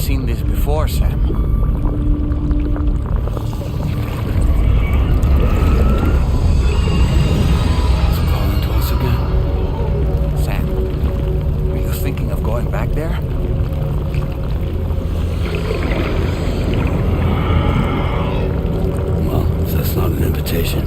seen this before, Sam. It's calling to us again. Sam, are you thinking of going back there? Well, if that's not an invitation.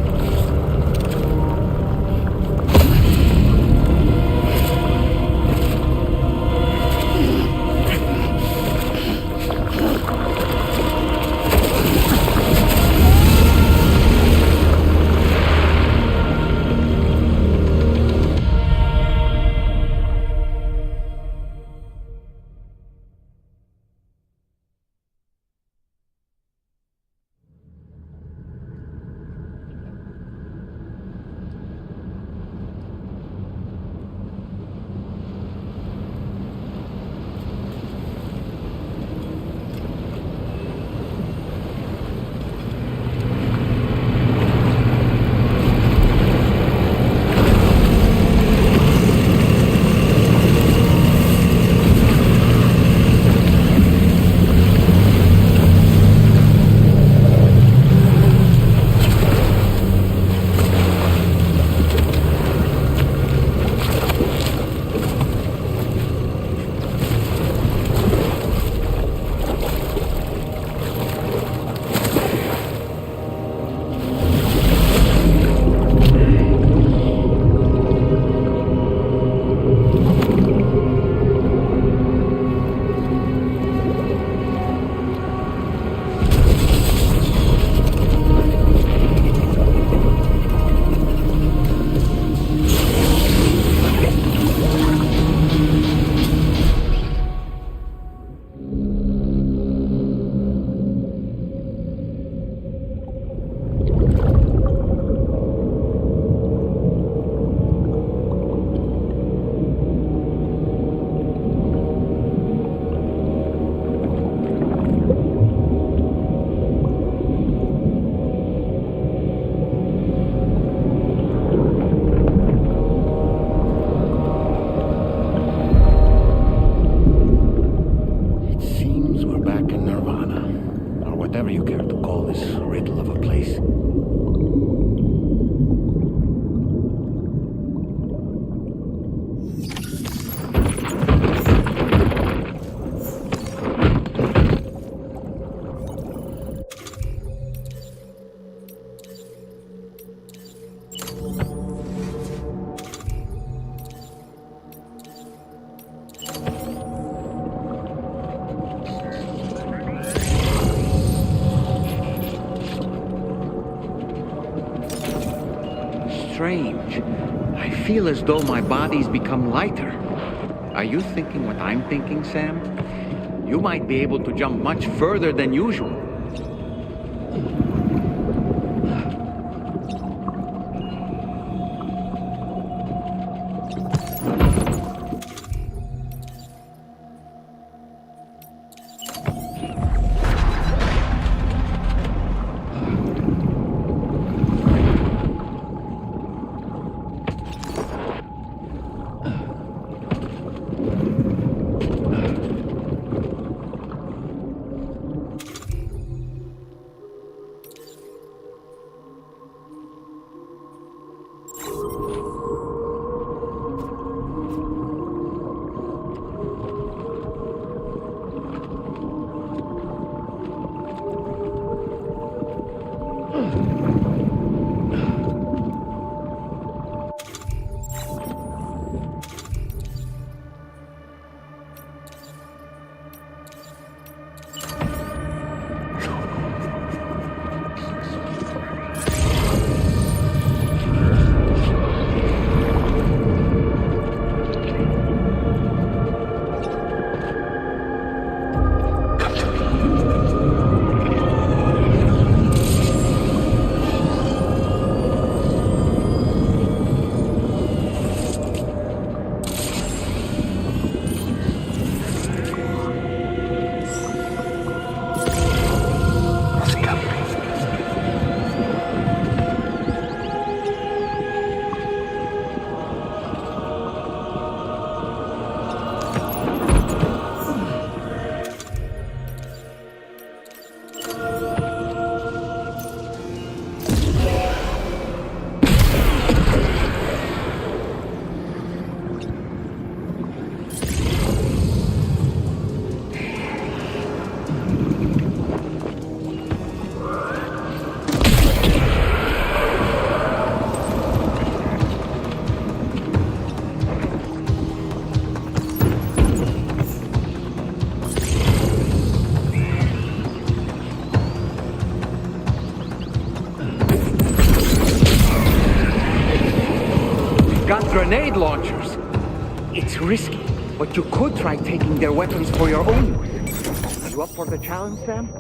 Strange. I feel as though my body's become lighter. Are you thinking what I'm thinking, Sam? You might be able to jump much further than usual. grenade launchers. It's risky, but you could try taking their weapons for your own use. Are you up for the challenge, Sam?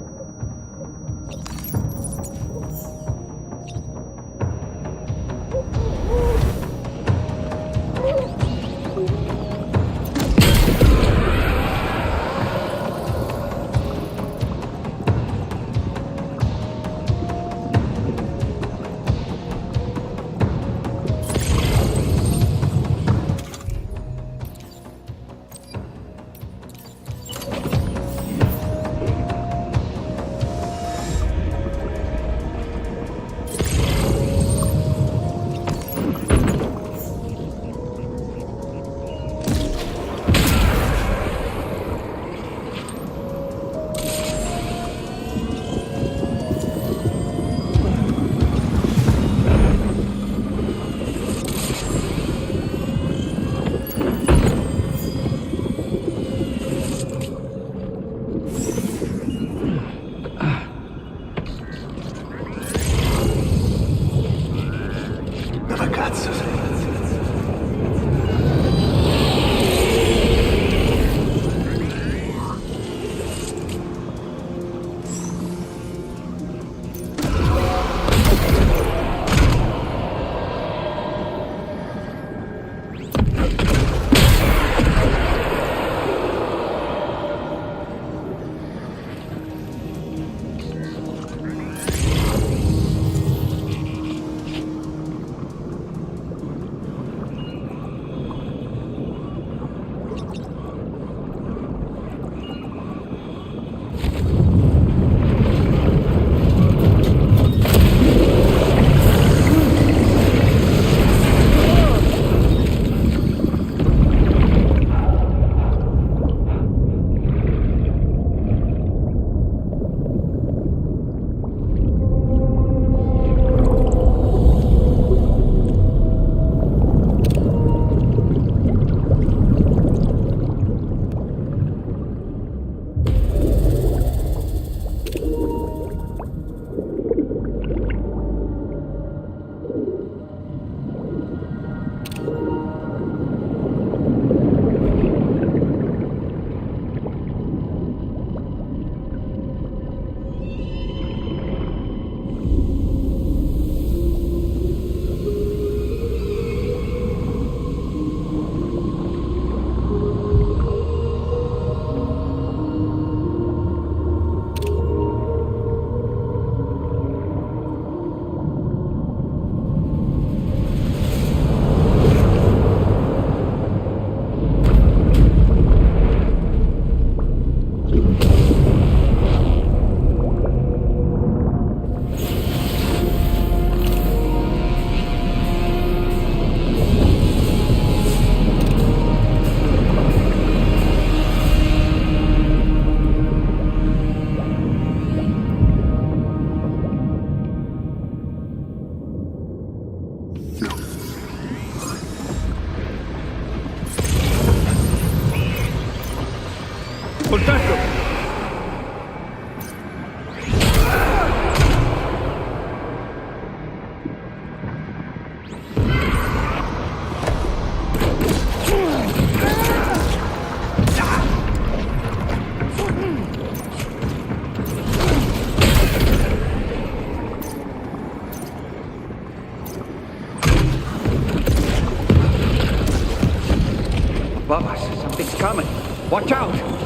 Dove cazzo sei? Contatto! Above us, something's coming. Watch out!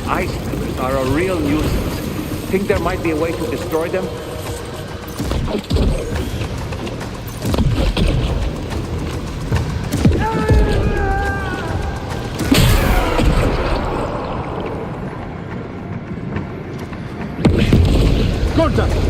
ice pillars are a real nuisance. Think there might be a way to destroy them? Contact!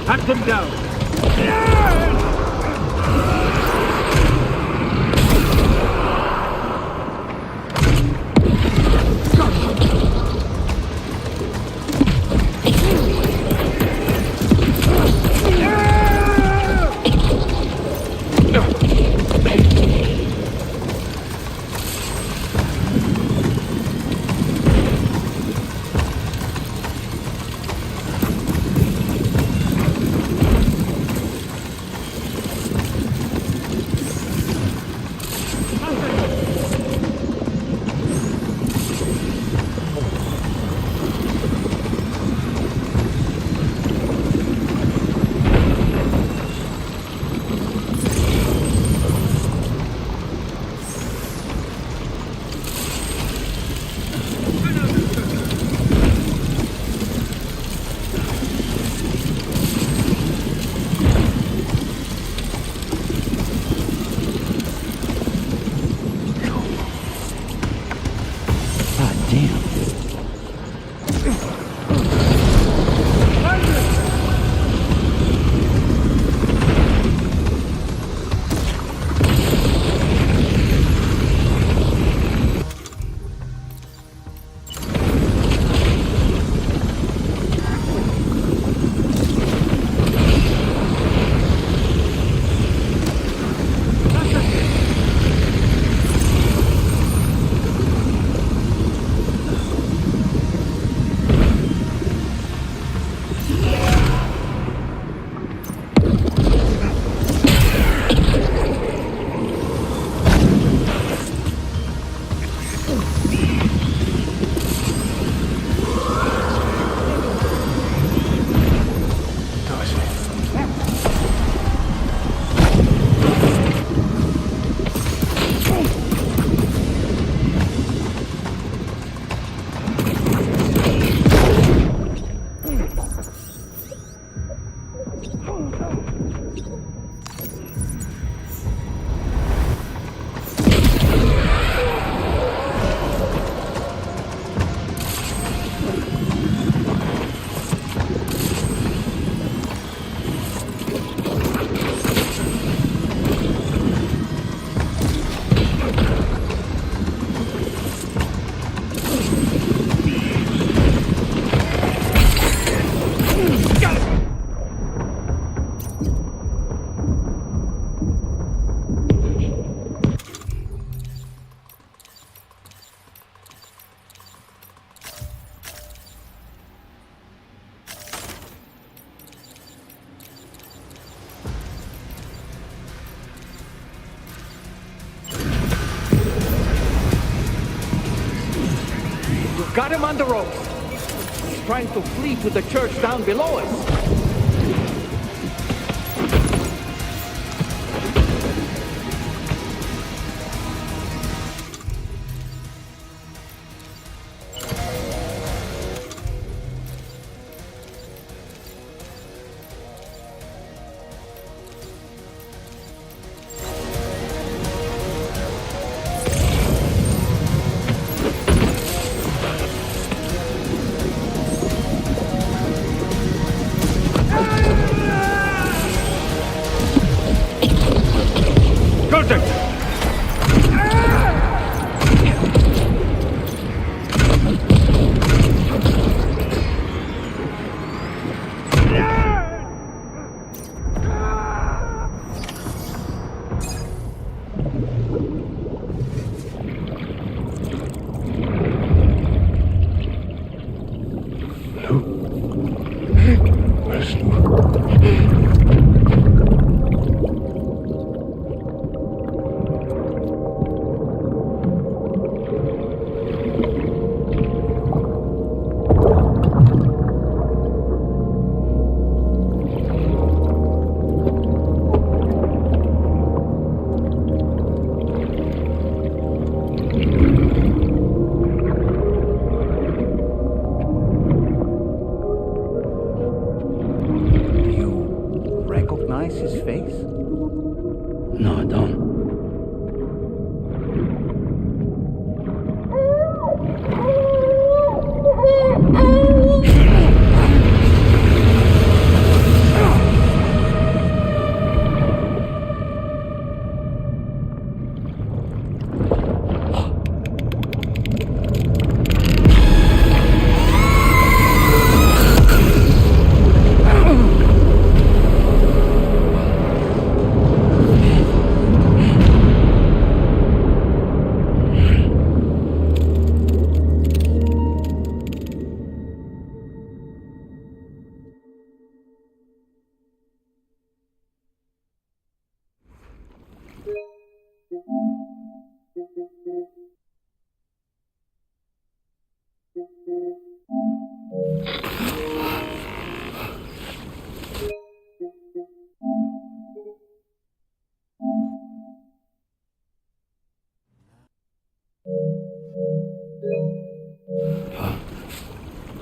Hunt them down! Got him on the ropes. He's trying to flee to the church down below us.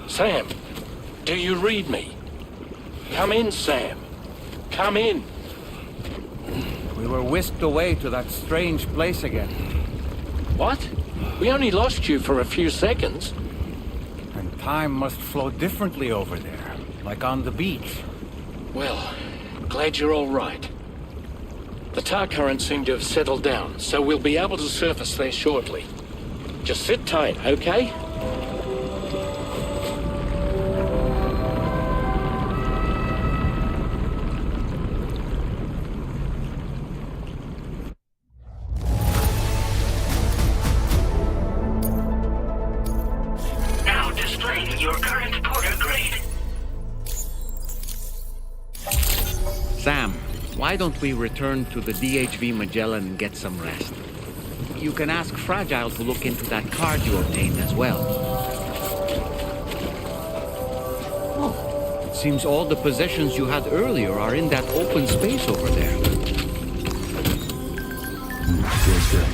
Sam, do you read me? Come in, Sam. Come in. We were whisked away to that strange place again. What? We only lost you for a few seconds. And time must flow differently over there, like on the beach. Well, glad you're all right. The tar currents seem to have settled down, so we'll be able to surface there shortly. Just sit tight, okay? Now displaying your current Porter grade. Sam, why don't we return to the DHV Magellan and get some rest? You can ask Fragile to look into that card you obtained as well. Oh, it seems all the possessions you had earlier are in that open space over there. Feels good.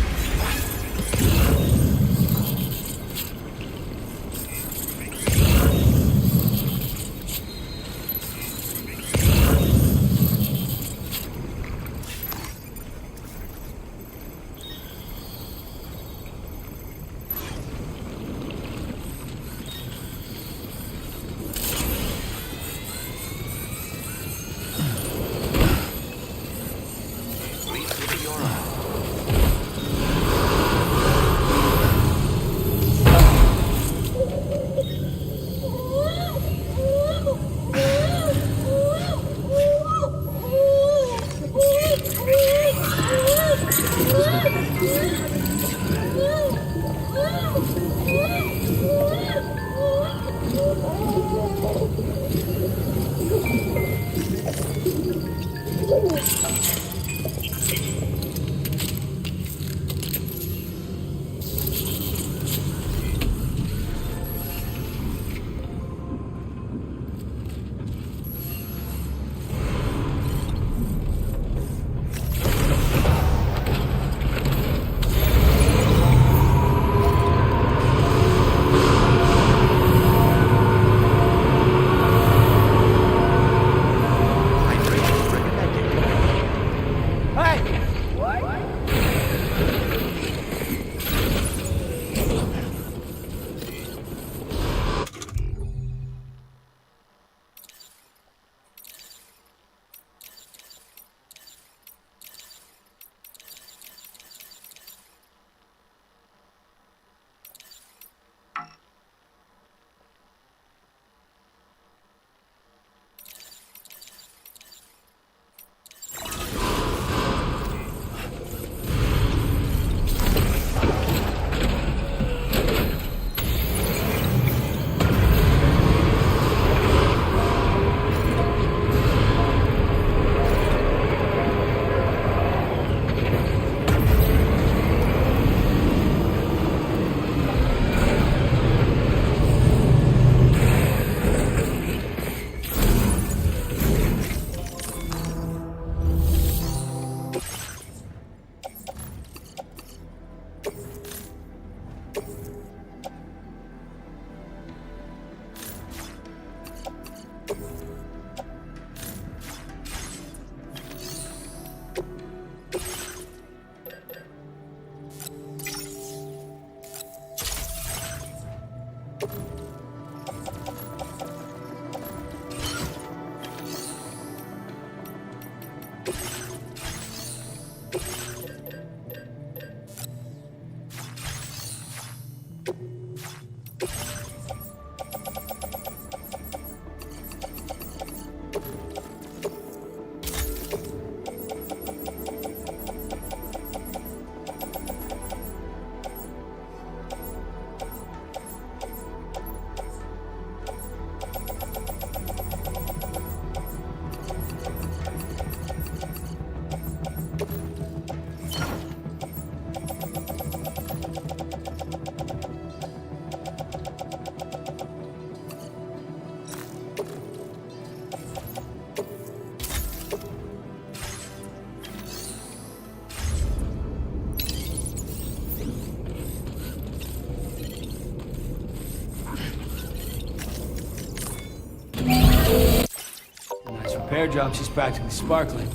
airdrop's just practically sparkling.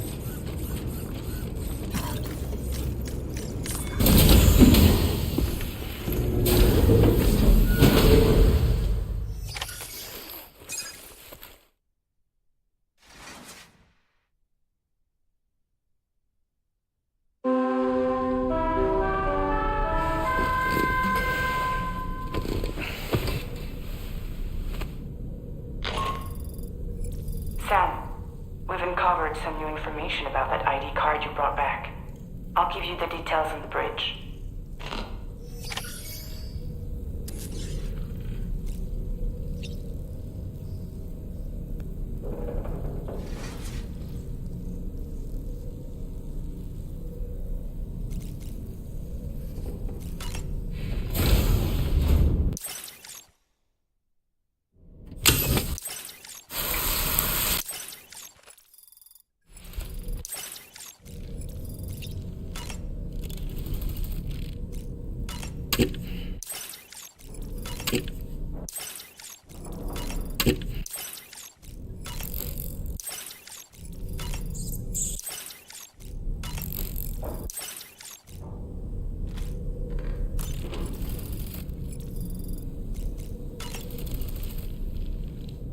Sam, we've uncovered some new information about that ID card you brought back. I'll give you the details on the bridge.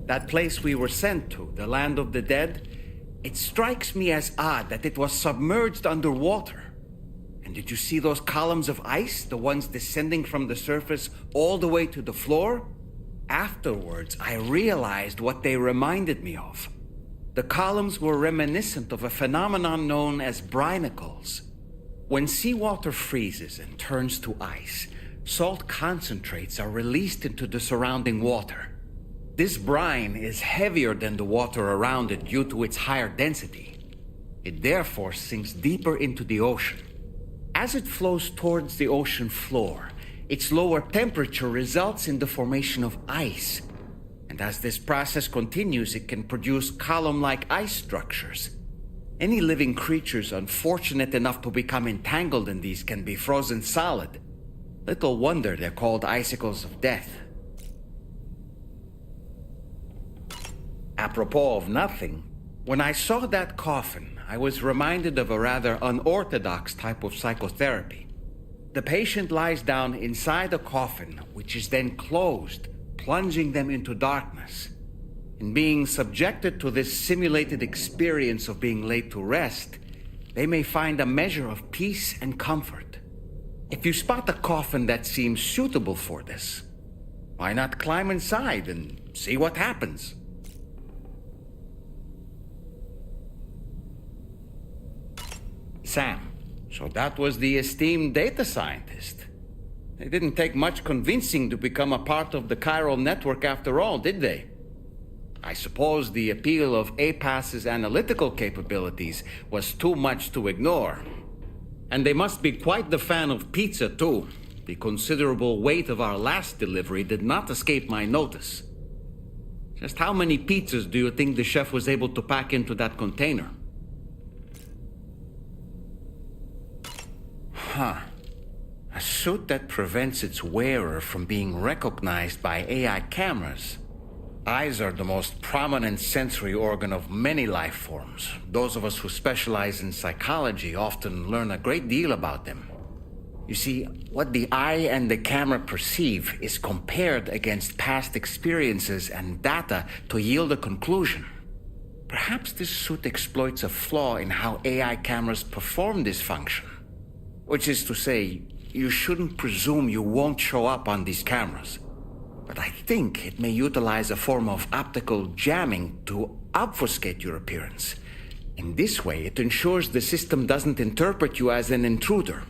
That place we were sent to, the land of the dead, it strikes me as odd that it was submerged underwater. And did you see those columns of ice, the ones descending from the surface all the way to the floor? Afterwards, I realized what they reminded me of. The columns were reminiscent of a phenomenon known as brinicles. When seawater freezes and turns to ice, salt concentrates are released into the surrounding water. This brine is heavier than the water around it due to its higher density. It therefore sinks deeper into the ocean. As it flows towards the ocean floor, its lower temperature results in the formation of ice. And as this process continues, it can produce column-like ice structures. Any living creatures unfortunate enough to become entangled in these can be frozen solid. Little wonder they're called icicles of death. Apropos of nothing, when I saw that coffin, I was reminded of a rather unorthodox type of psychotherapy. The patient lies down inside a coffin, which is then closed, plunging them into darkness. In being subjected to this simulated experience of being laid to rest, they may find a measure of peace and comfort. If you spot a coffin that seems suitable for this, why not climb inside and see what happens? Sam, so that was the esteemed data scientist. They didn't take much convincing to become a part of the chiral network after all, did they? I suppose the appeal of APAS's analytical capabilities was too much to ignore. And they must be quite the fan of pizza, too. The considerable weight of our last delivery did not escape my notice. Just how many pizzas do you think the chef was able to pack into that container? Huh. A suit that prevents its wearer from being recognized by AI cameras. Eyes are the most prominent sensory organ of many life forms. Those of us who specialize in psychology often learn a great deal about them. You see, what the eye and the camera perceive is compared against past experiences and data to yield a conclusion. Perhaps this suit exploits a flaw in how AI cameras perform this function. Which is to say, you shouldn't presume you won't show up on these cameras. But I think it may utilize a form of optical jamming to obfuscate your appearance. In this way, it ensures the system doesn't interpret you as an intruder.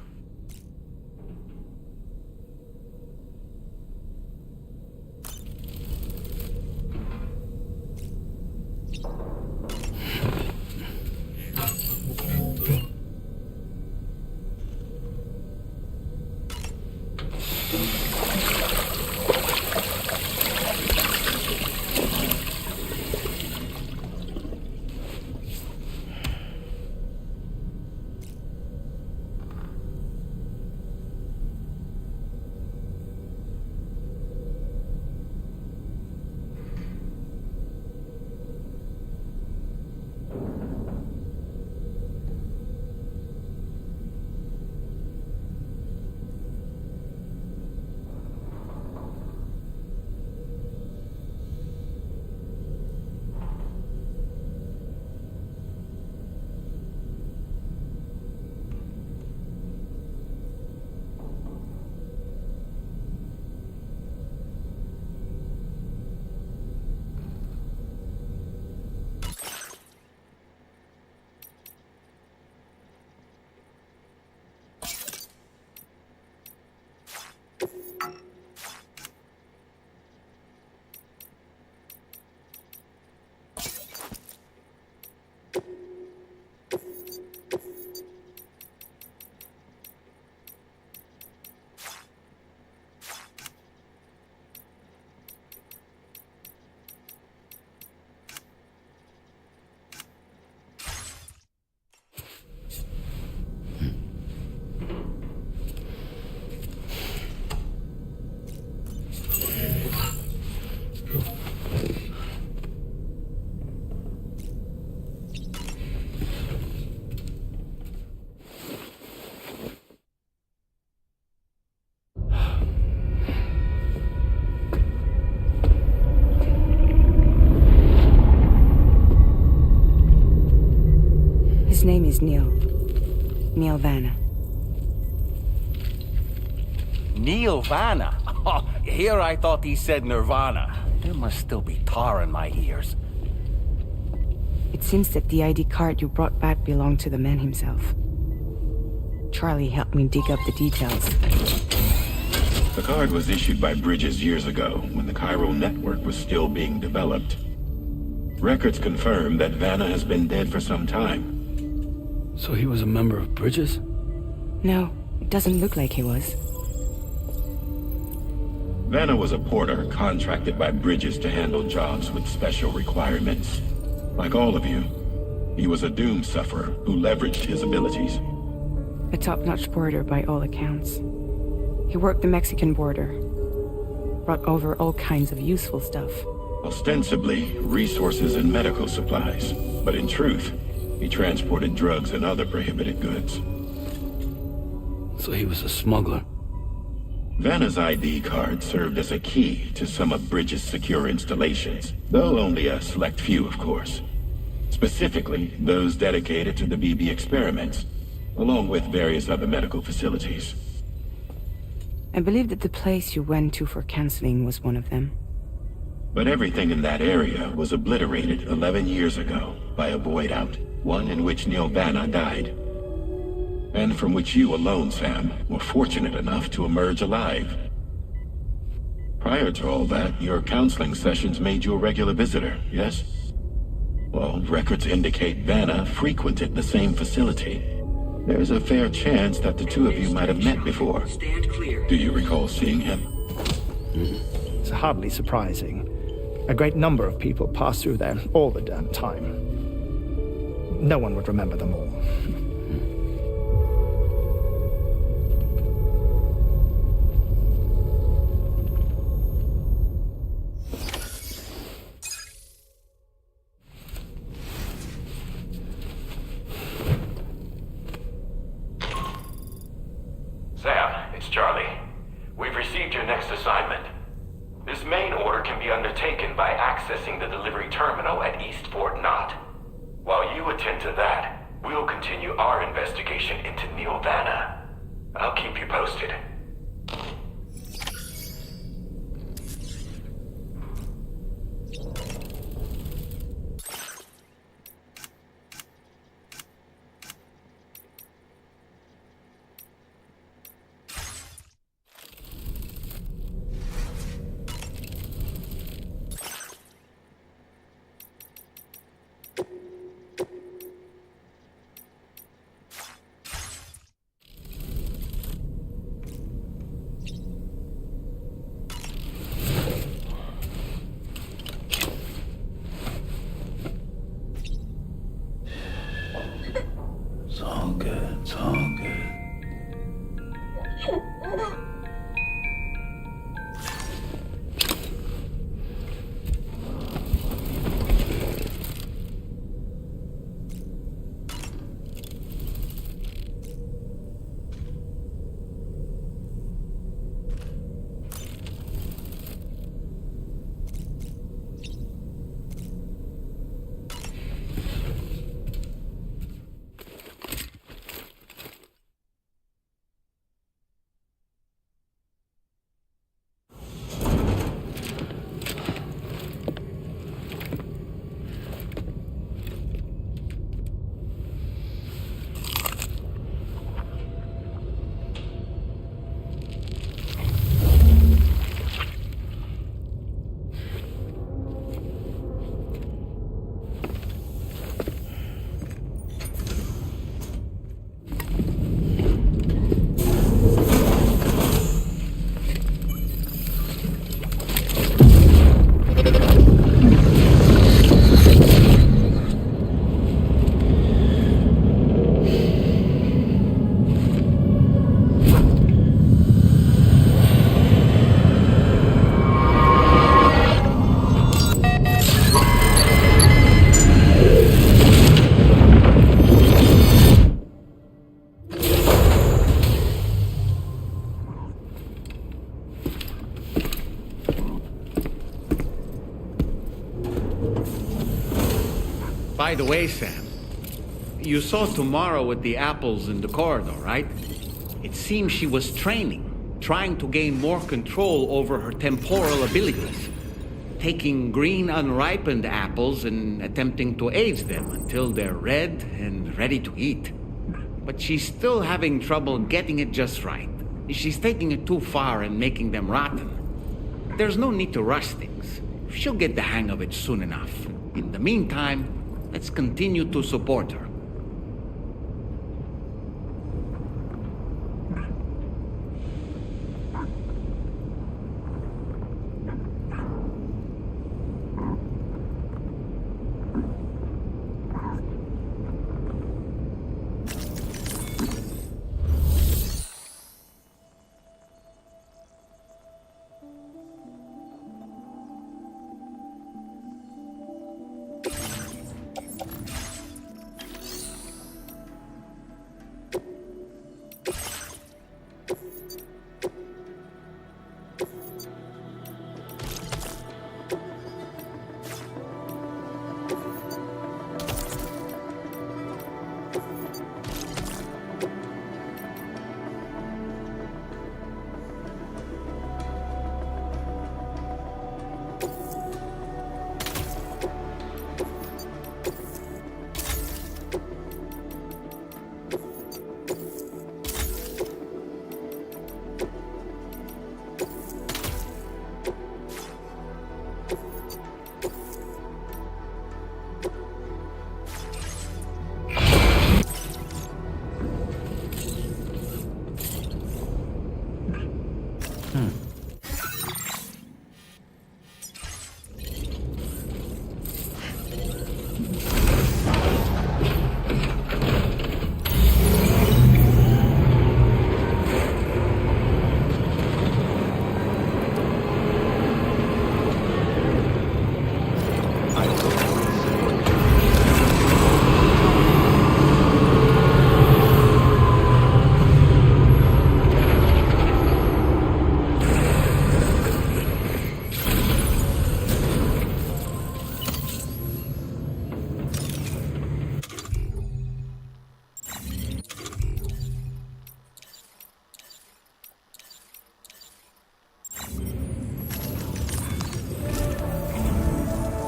name is Neil. Neil Vanna. Neil Vanna? Oh, here I thought he said Nirvana. There must still be tar in my ears. It seems that the ID card you brought back belonged to the man himself. Charlie helped me dig up the details. The card was issued by Bridges years ago, when the chiral network was still being developed. Records confirm that Vanna has been dead for some time. So he was a member of Bridges? No, it doesn't look like he was. Vanna was a porter contracted by Bridges to handle jobs with special requirements. Like all of you, he was a doom sufferer who leveraged his abilities. A top-notch porter by all accounts. He worked the Mexican border. Brought over all kinds of useful stuff. Ostensibly, resources and medical supplies. But in truth, he transported drugs and other prohibited goods. So he was a smuggler. Vanna's ID card served as a key to some of Bridges' secure installations, though only a select few, of course. Specifically, those dedicated to the BB experiments, along with various other medical facilities. I believe that the place you went to for counseling was one of them. But everything in that area was obliterated 11 years ago by a void out, one in which Neil Vanna died. And from which you alone, Sam, were fortunate enough to emerge alive. Prior to all that, your counseling sessions made you a regular visitor, yes? Well, records indicate Vanna frequented the same facility. There's a fair chance that the two of you might have met before. Stand clear. Do you recall seeing him? It's hardly surprising. A great number of people pass through there all the damn time. No one would remember them all. Sam, it's Charlie. We've received your next assignment. This main order can be undertaken by accessing the delivery terminal at East Fort Knott. While you attend to that, we'll continue our investigation into Neil Vanna. I'll keep you posted. It's all good. It's all good. By the way, Sam, You saw Tomorrow with the apples in the corridor, right? It seems she was training, trying to gain more control over her temporal abilities. Taking green unripened apples and attempting to age them until they're red and ready to eat. But she's still having trouble getting it just right. She's taking it too far and making them rotten. There's no need to rush things. She'll get the hang of it soon enough. In the meantime, let's continue to support her.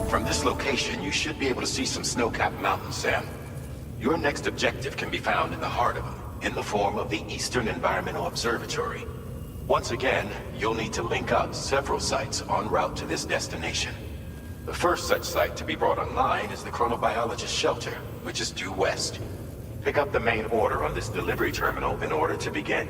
From this location, you should be able to see some snow-capped mountains, Sam. Your next objective can be found in the heart of them, in the form of the Eastern Environmental Observatory. Once again, you'll need to link up several sites en route to this destination. The first such site to be brought online is the Chronobiologist Shelter, which is due west. Pick up the main order on this delivery terminal in order to begin.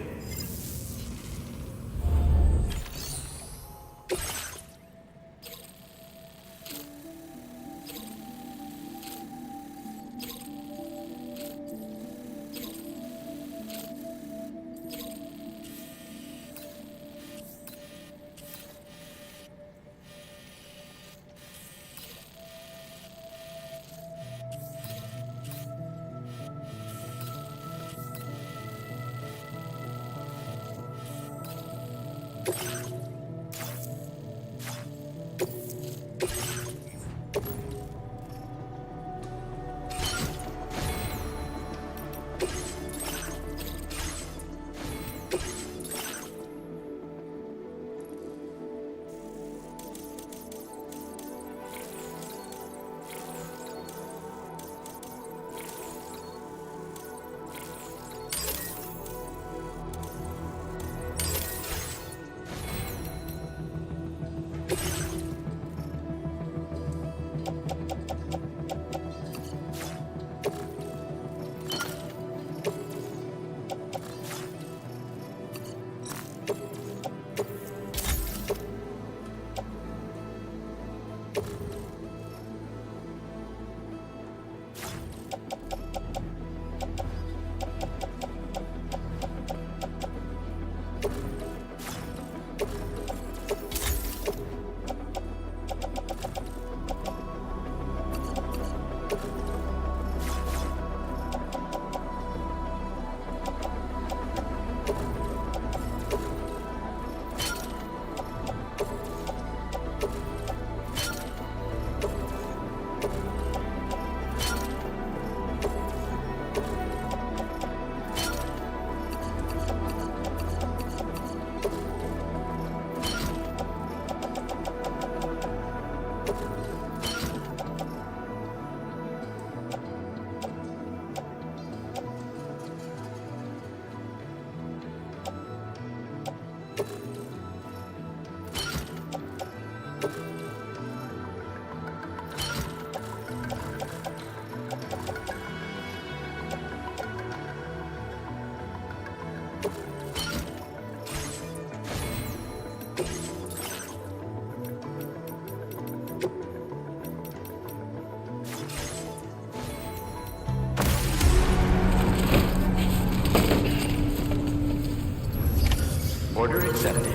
Order accepted.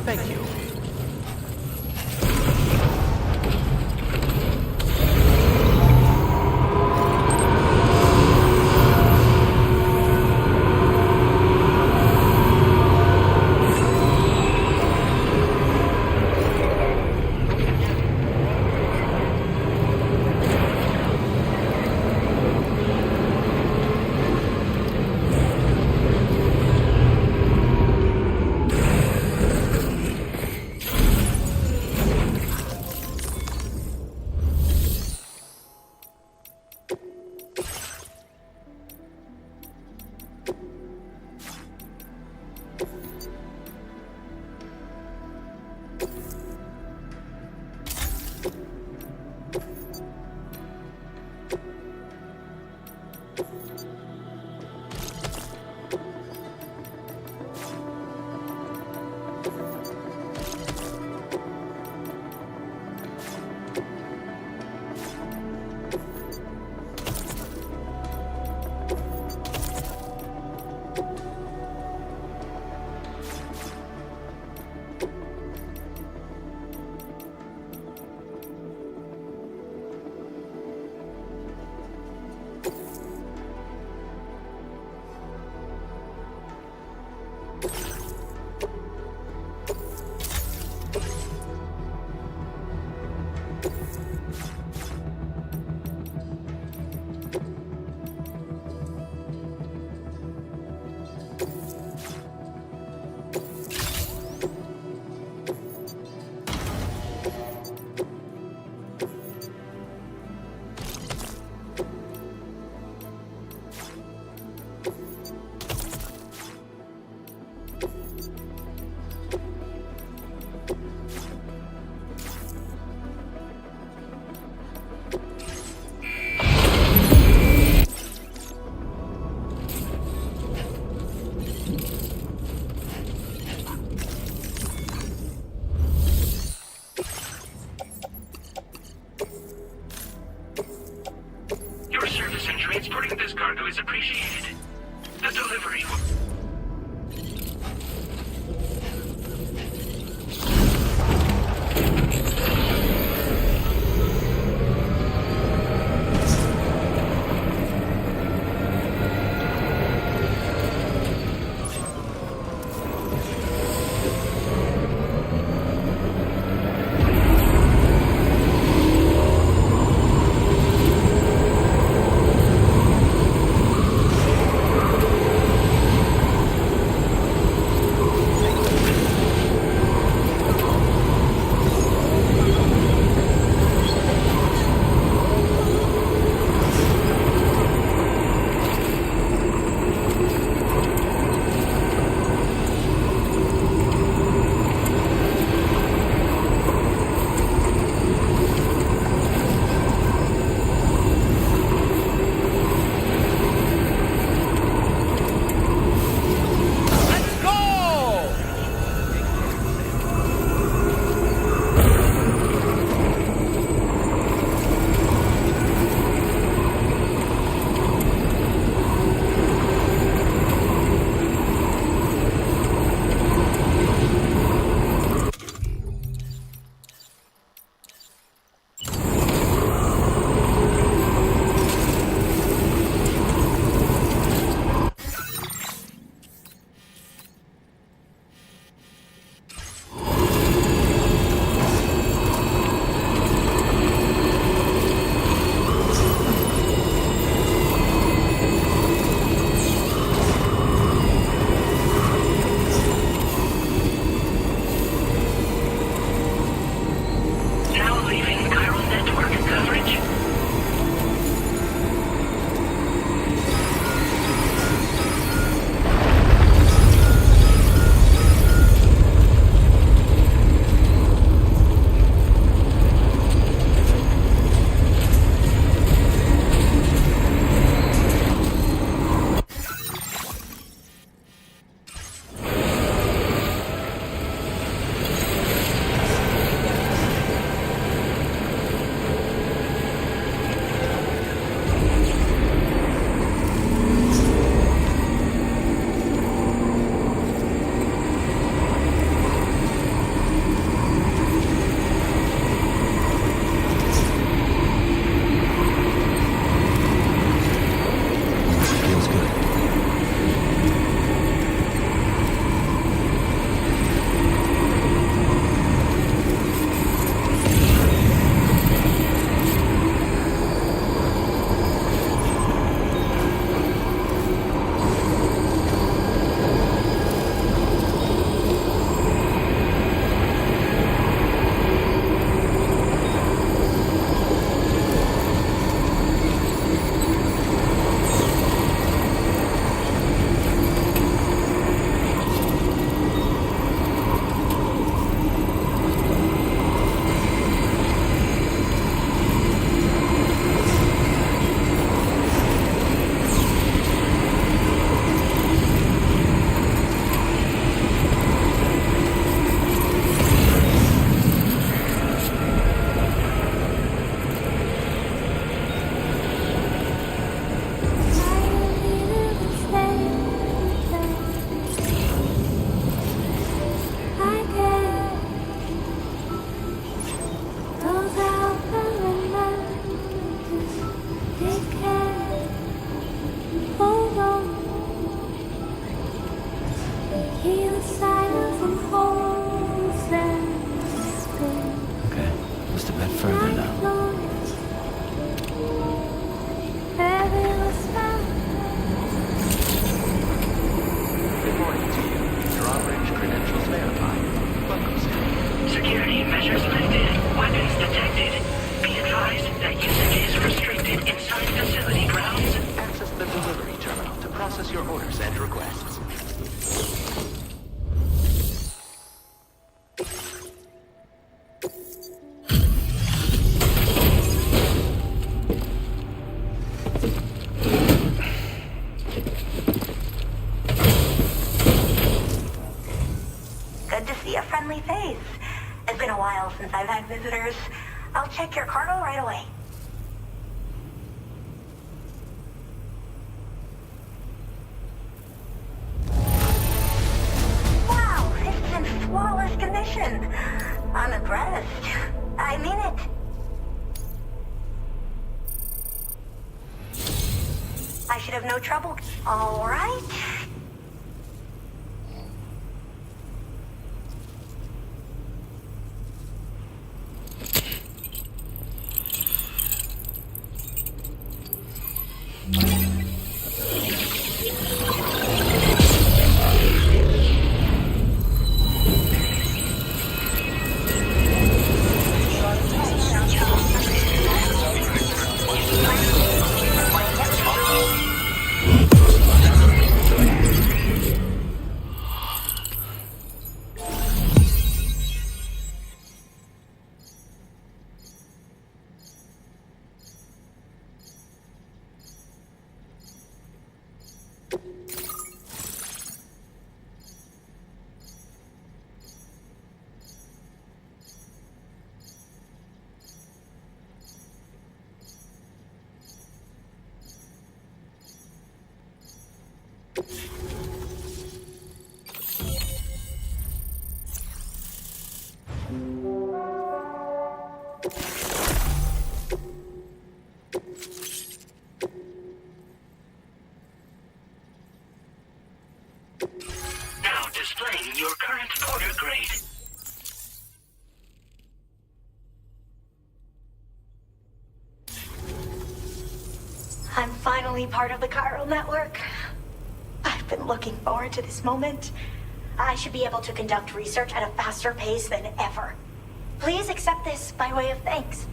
Thank you. just a bit further now. Good morning to you. Your operation credentials verified. Welcome, sir. Security measures lifted. Weapons detected. Be advised that usage is restricted inside facility grounds. Access the delivery terminal to process your orders and requests. Good to see a friendly face. It's been a while since I've had visitors. I'll check your cargo right away. Wow, it's in flawless condition. I'm impressed. I mean it. I should have no trouble. All right. Now displaying your current porter grade. I'm finally part of the chiral network. I've been looking forward to this moment. I should be able to conduct research at a faster pace than ever. Please accept this by way of thanks.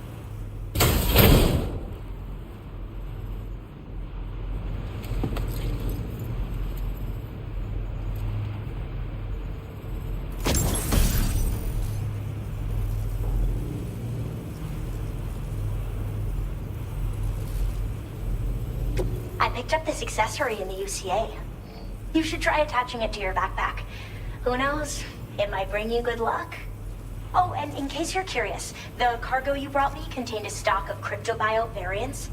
I picked up this accessory in the UCA. You should try attaching it to your backpack. Who knows? It might bring you good luck. Oh, and in case you're curious, the cargo you brought me contained a stock of cryptobiote variants.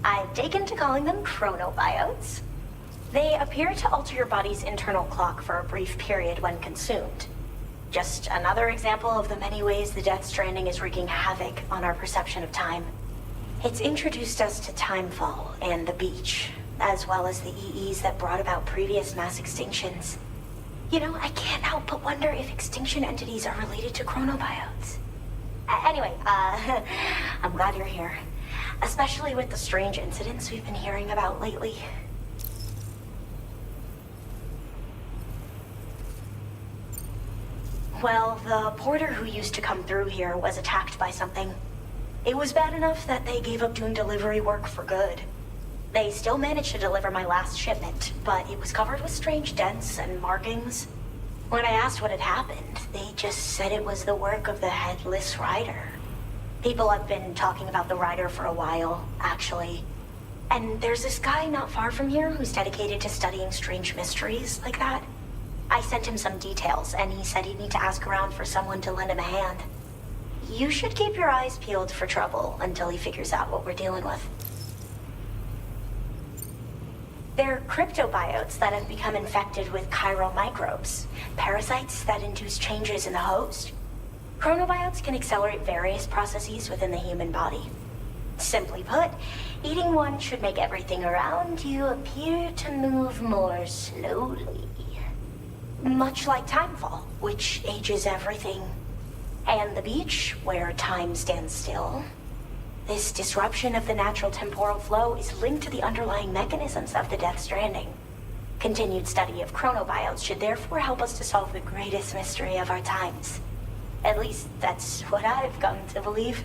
I've taken to calling them chronobiotes. They appear to alter your body's internal clock for a brief period when consumed. Just another example of the many ways the Death Stranding is wreaking havoc on our perception of time. It's introduced us to Timefall and the beach, as well as the EEs that brought about previous mass extinctions. You know, I can't help but wonder if extinction entities are related to chronobiotes. Anyway, I'm glad you're here. Especially with the strange incidents we've been hearing about lately. Well, the porter who used to come through here was attacked by something. It was bad enough that they gave up doing delivery work for good. They still managed to deliver my last shipment, but it was covered with strange dents and markings. When I asked what had happened, they just said it was the work of the Headless Rider. People have been talking about the Rider for a while, actually. And there's this guy not far from here who's dedicated to studying strange mysteries like that. I sent him some details, and he said he'd need to ask around for someone to lend him a hand. You should keep your eyes peeled for trouble until he figures out what we're dealing with. They're cryptobiotes that have become infected with chiral microbes, parasites that induce changes in the host. Chronobiotes can accelerate various processes within the human body. Simply put, eating one should make everything around you appear to move more slowly. Much like Timefall, which ages everything. And the beach, where time stands still. This disruption of the natural temporal flow is linked to the underlying mechanisms of the Death Stranding. Continued study of chronobiotes should therefore help us to solve the greatest mystery of our times. At least, that's what I've come to believe.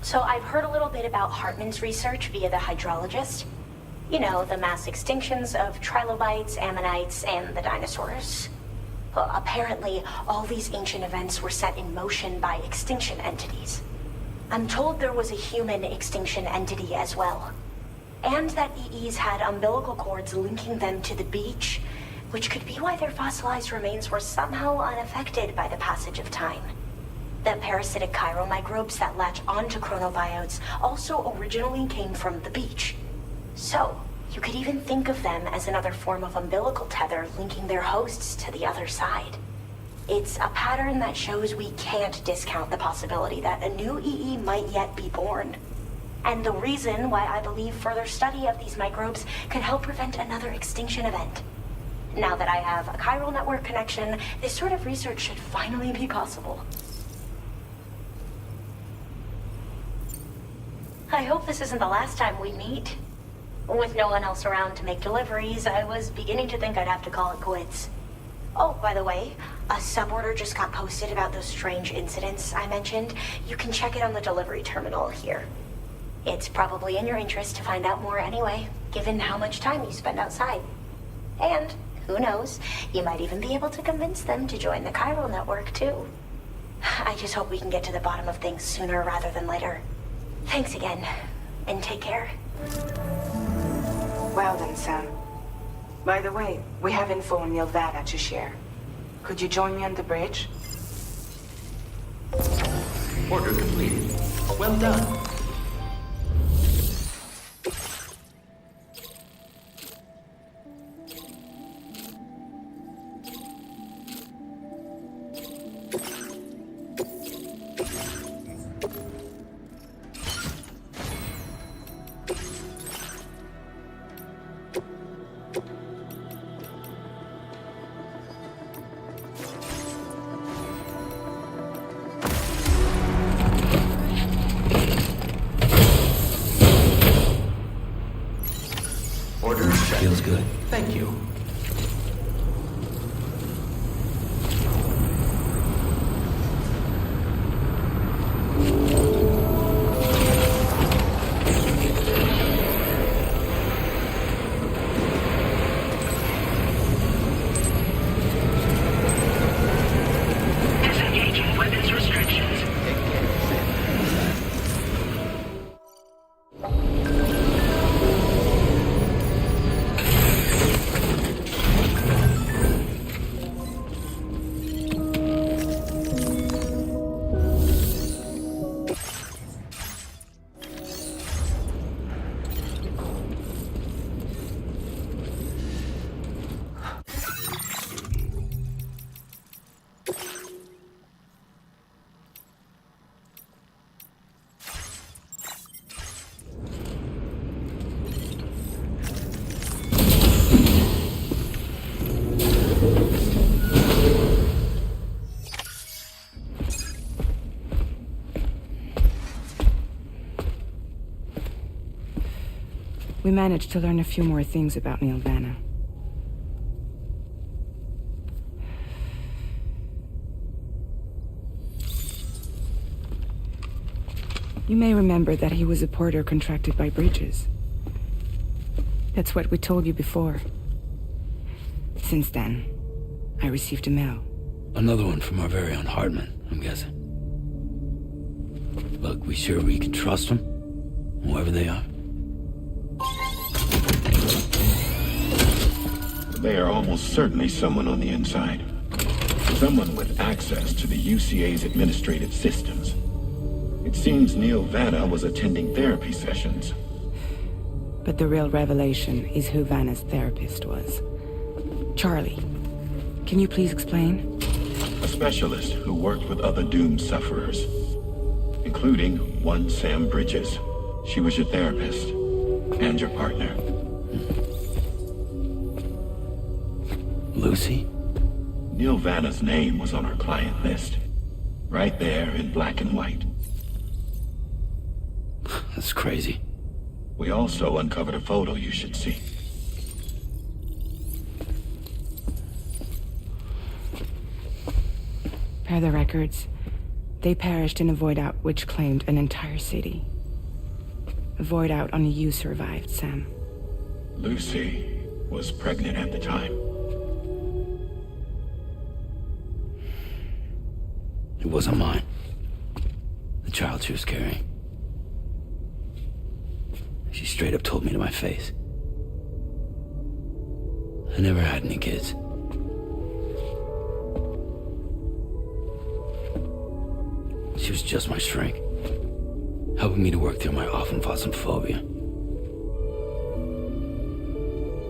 So I've heard a little bit about Hartman's research via the hydrologist. You know, the mass extinctions of trilobites, ammonites, and the dinosaurs. Well, apparently, all these ancient events were set in motion by extinction entities. I'm told there was a human extinction entity as well. And that EEs had umbilical cords linking them to the beach, which could be why their fossilized remains were somehow unaffected by the passage of time. The parasitic chiromicrobes that latch onto chronobiotes also originally came from the beach. So, you could even think of them as another form of umbilical tether linking their hosts to the other side. It's a pattern that shows we can't discount the possibility that a new EE might yet be born. And the reason why I believe further study of these microbes could help prevent another extinction event. Now that I have a chiral network connection, this sort of research should finally be possible. I hope this isn't the last time we meet. With no one else around to make deliveries, I was beginning to think I'd have to call it quits. Oh, by the way, a suborder just got posted about those strange incidents I mentioned. You can check it on the delivery terminal here. It's probably in your interest to find out more anyway, given how much time you spend outside. And, who knows, you might even be able to convince them to join the chiral network, too. I just hope we can get to the bottom of things sooner rather than later. Thanks again, and take care. Well then, Sam. By the way, we have info on Nilvana to share. Could you join me on the bridge? Order completed. Well done. Feels good. Thank you. Disengaging weapons restrictions. We managed to learn a few more things about Neil Vanna. You may remember that he was a porter contracted by Bridges. That's what we told you before. Since then, I received a mail. Another one from our very own Hardman, I'm guessing. Look, we sure we can trust them? Whoever they are? They are almost certainly someone on the inside. Someone with access to the UCA's administrative systems. It seems Neil Vanna was attending therapy sessions. But the real revelation is who Vanna's therapist was. Charlie, can you please explain? A specialist who worked with other doomed sufferers, including one Sam Bridges. She was your therapist and your partner. Lucy? Neil Vanna's name was on our client list. Right there in black and white. That's crazy. We also uncovered a photo you should see. Per the records, they perished in a void out which claimed an entire city. A void out only you survived, Sam. Lucy was pregnant at the time. It wasn't mine. The child she was carrying. She straight up told me to my face. I never had any kids. She was just my shrink, helping me to work through my often phobia.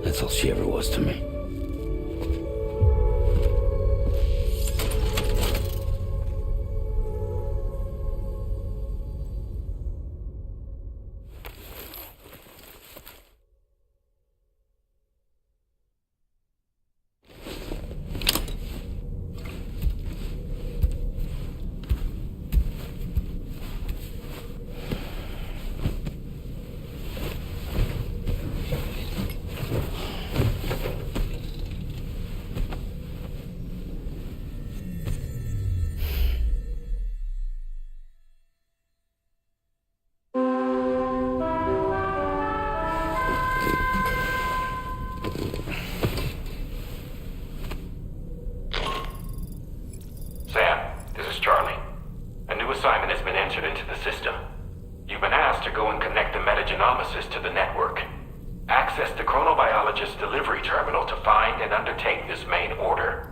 That's all she ever was to me. To the network. Access the chronobiologist's delivery terminal to find and undertake this main order.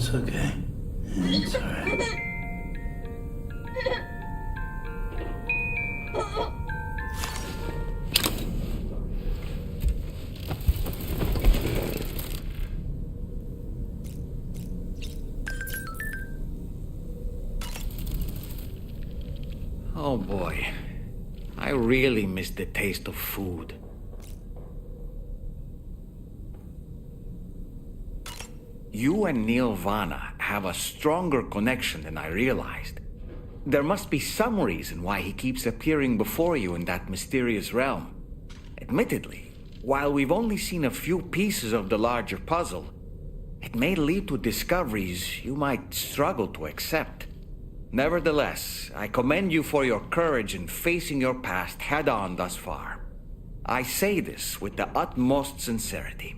it's okay. It's alright. Oh boy. I really miss the taste of food. You and Neil Vana have a stronger connection than I realized. There must be some reason why he keeps appearing before you in that mysterious realm. Admittedly, while we've only seen a few pieces of the larger puzzle, it may lead to discoveries you might struggle to accept. Nevertheless, I commend you for your courage in facing your past head-on thus far. I say this with the utmost sincerity.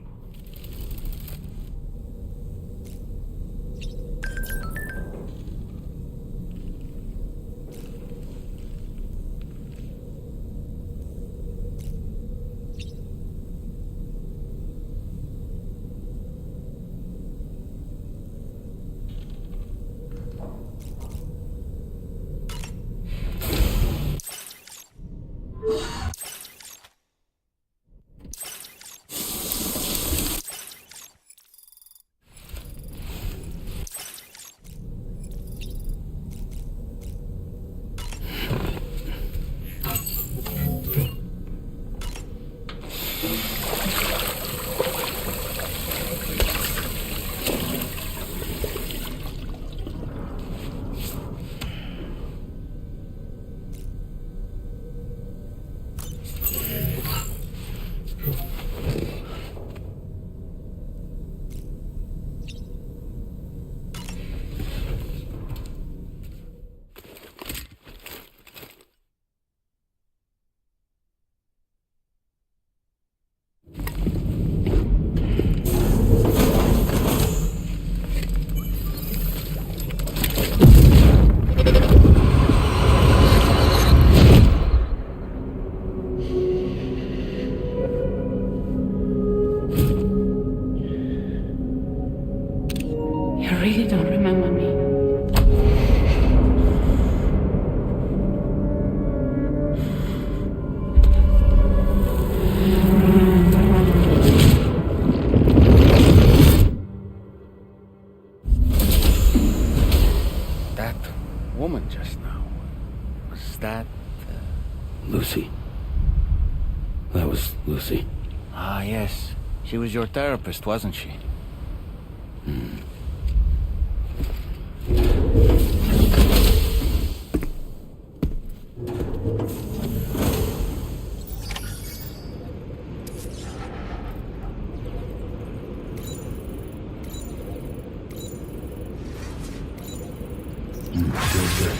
You really don't remember me. That woman just now, was that... Lucy. That was Lucy. Ah, yes. She was your therapist, wasn't she? Feels good.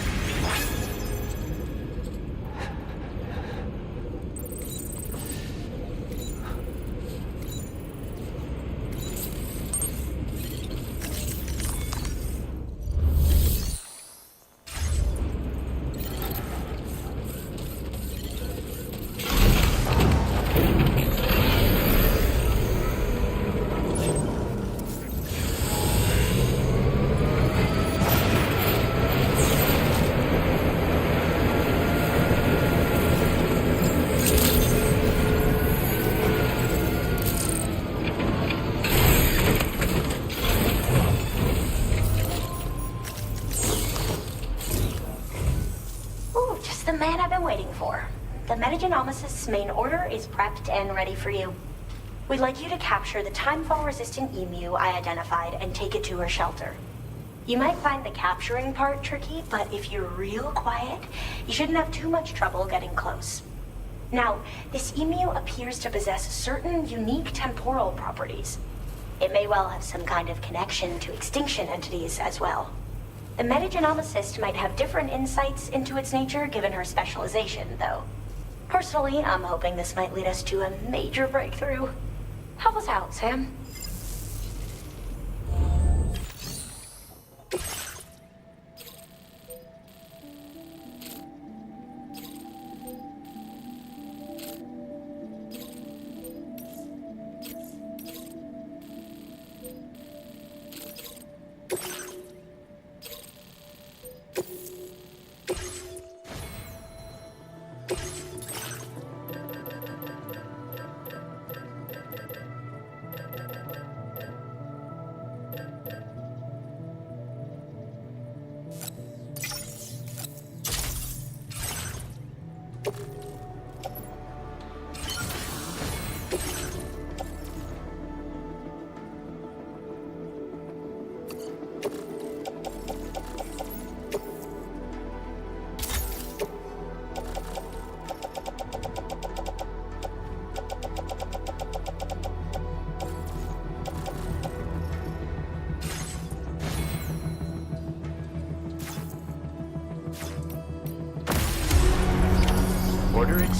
Ooh, just the man I've been waiting for. The Metagenomicist's main order is prepped and ready for you. We'd like you to capture the timefall-resistant emu I identified and take it to her shelter. You might find the capturing part tricky, but if you're real quiet, you shouldn't have too much trouble getting close. Now, this emu appears to possess certain unique temporal properties. It may well have some kind of connection to extinction entities as well. The Metagenomicist might have different insights into its nature given her specialization, though. Personally, I'm hoping this might lead us to a major breakthrough. Help us out, Sam.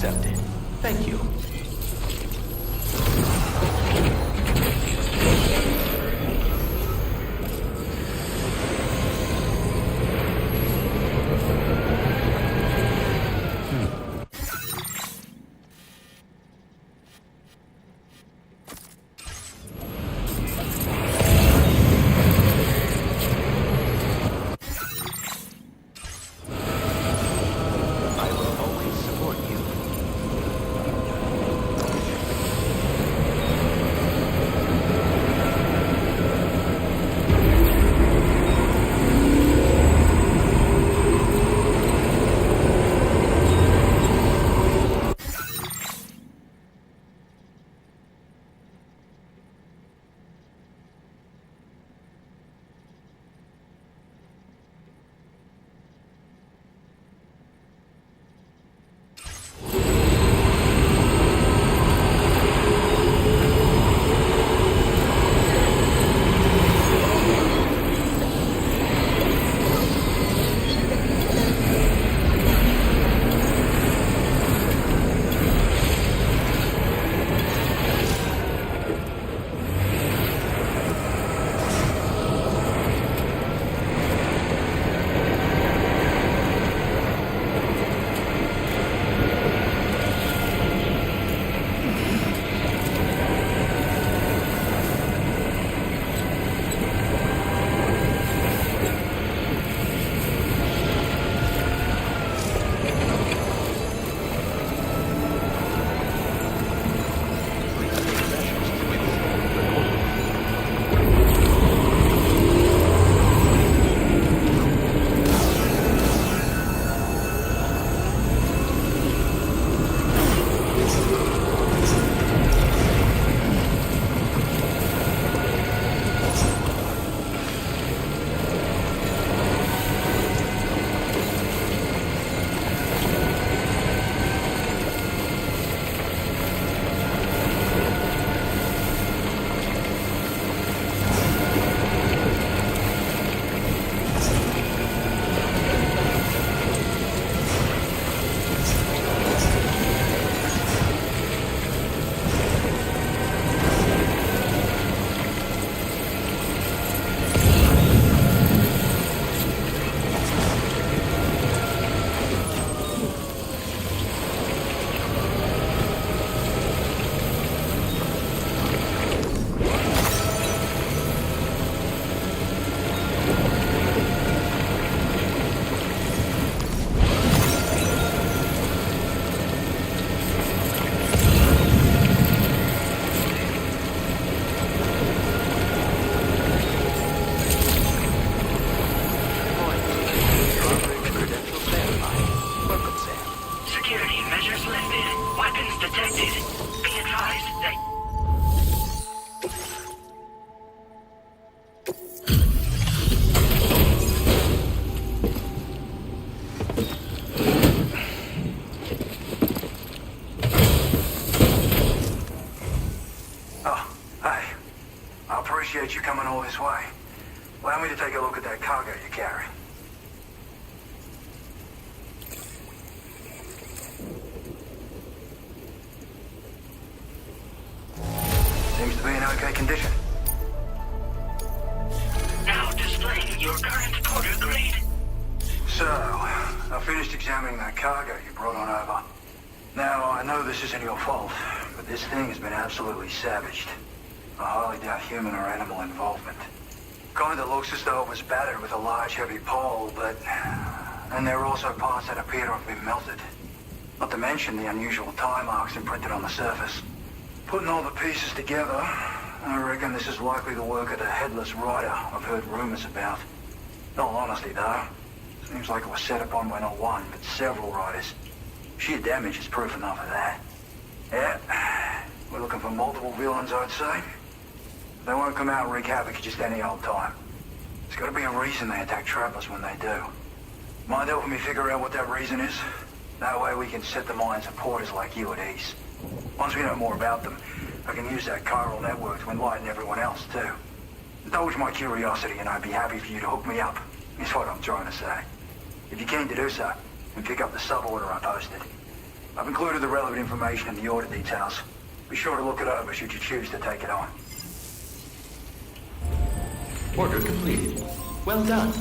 accepted. Thank you. I will always support you. Security measures lifted. Weapons detected. Be advised that... Oh, hey. I appreciate you coming all this way. Allow me to take a look at that cargo you carry. Seems to be in okay condition. Now displaying your current porter grade. So, I finished examining that cargo you brought on over. Now, I know this isn't your fault, but this thing has been absolutely savaged. I highly doubt human or animal involvement. Kinda looks as though it was battered with a large heavy pole, but... And there are also parts that appear to have been melted. Not to mention the unusual tie marks imprinted on the surface. Putting all the pieces together, I reckon this is likely the work of the headless rider I've heard rumors about. In all honesty, though, seems like it was set upon by not one, but several riders. Sheer damage is proof enough of that. Yeah, we're looking for multiple villains, I'd say. They won't come out and wreak havoc at just any old time. There's got to be a reason they attack travelers when they do. Mind helping me figure out what that reason is? That way we can set the minds of porters like you at ease. Once we know more about them, I can use that chiral network to enlighten everyone else, too. Indulge my curiosity and I'd be happy for you to hook me up, is what I'm trying to say. If you're keen to do so, then pick up the sub-order I posted. I've included the relevant information in the order details. Be sure to look it over should you choose to take it on. Order completed. Well done.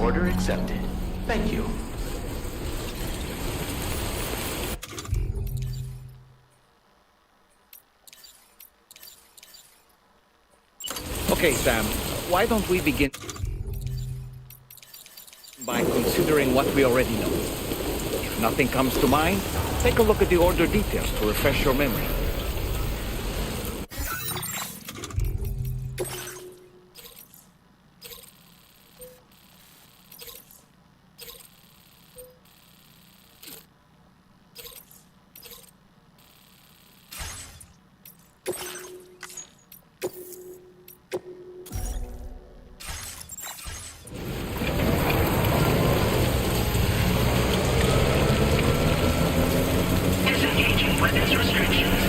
Order accepted. Thank you. Okay, Sam, why don't we begin by considering what we already know? If nothing comes to mind, take a look at the order details to refresh your memory. Disengaging weapons restrictions.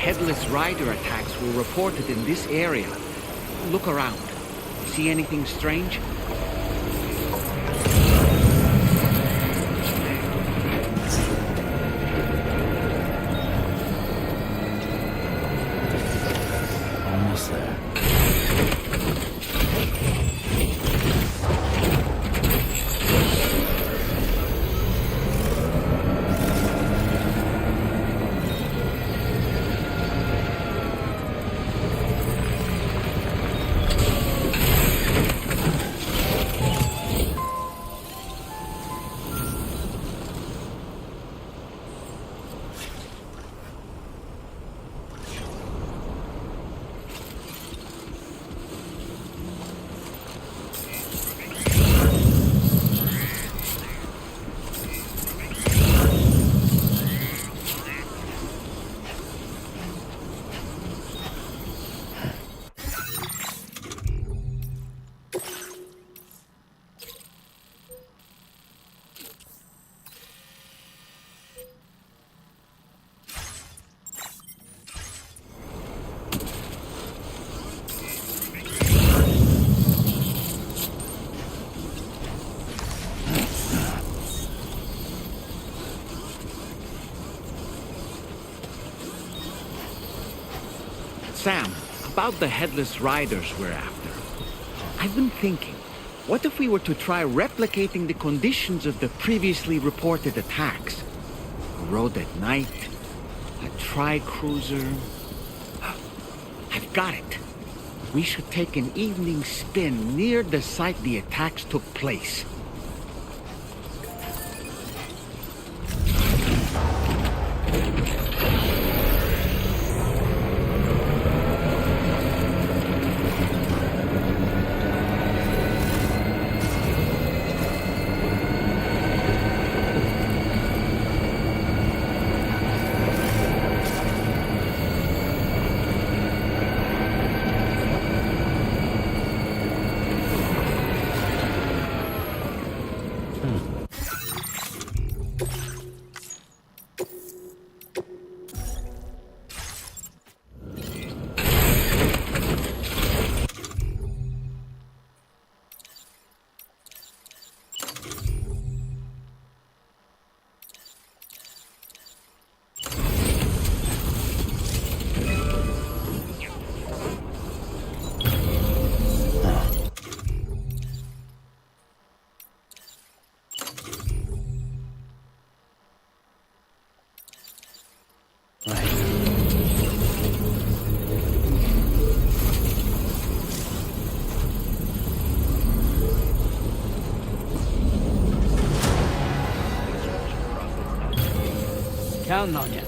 Headless rider attacks were reported in this area. Look around. See anything strange? Almost there. Sam, about the headless riders we're after. I've been thinking, what if we were to try replicating the conditions of the previously reported attacks? A road at night, a tri-cruiser. I've got it. We should take an evening spin near the site the attacks took place. Counting on you.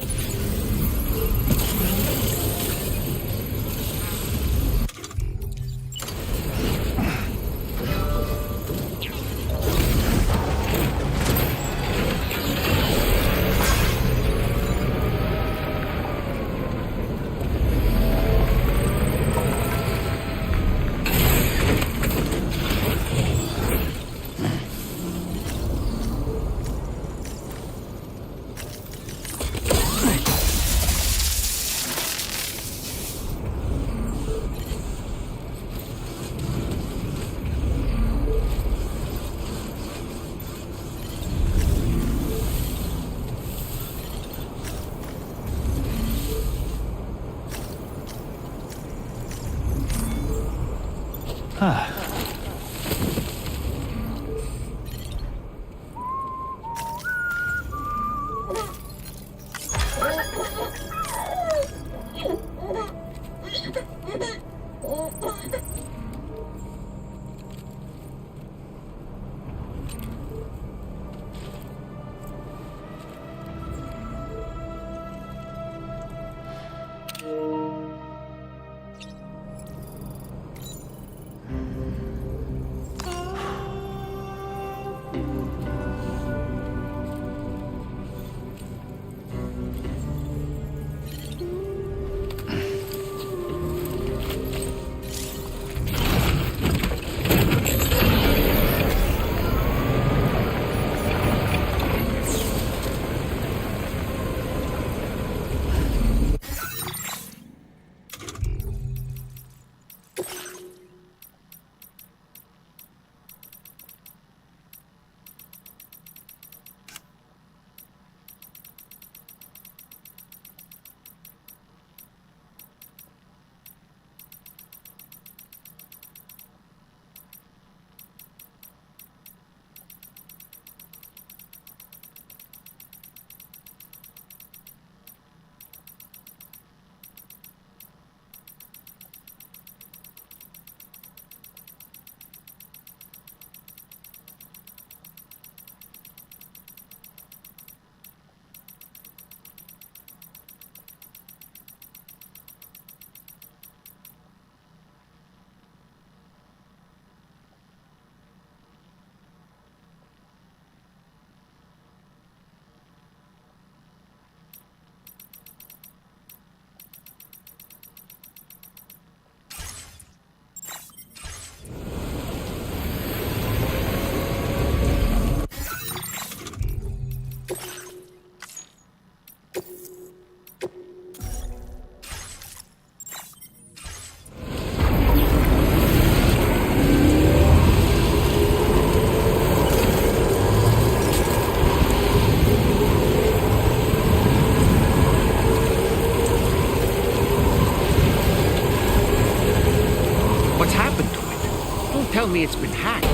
Don't tell me it's been hacked.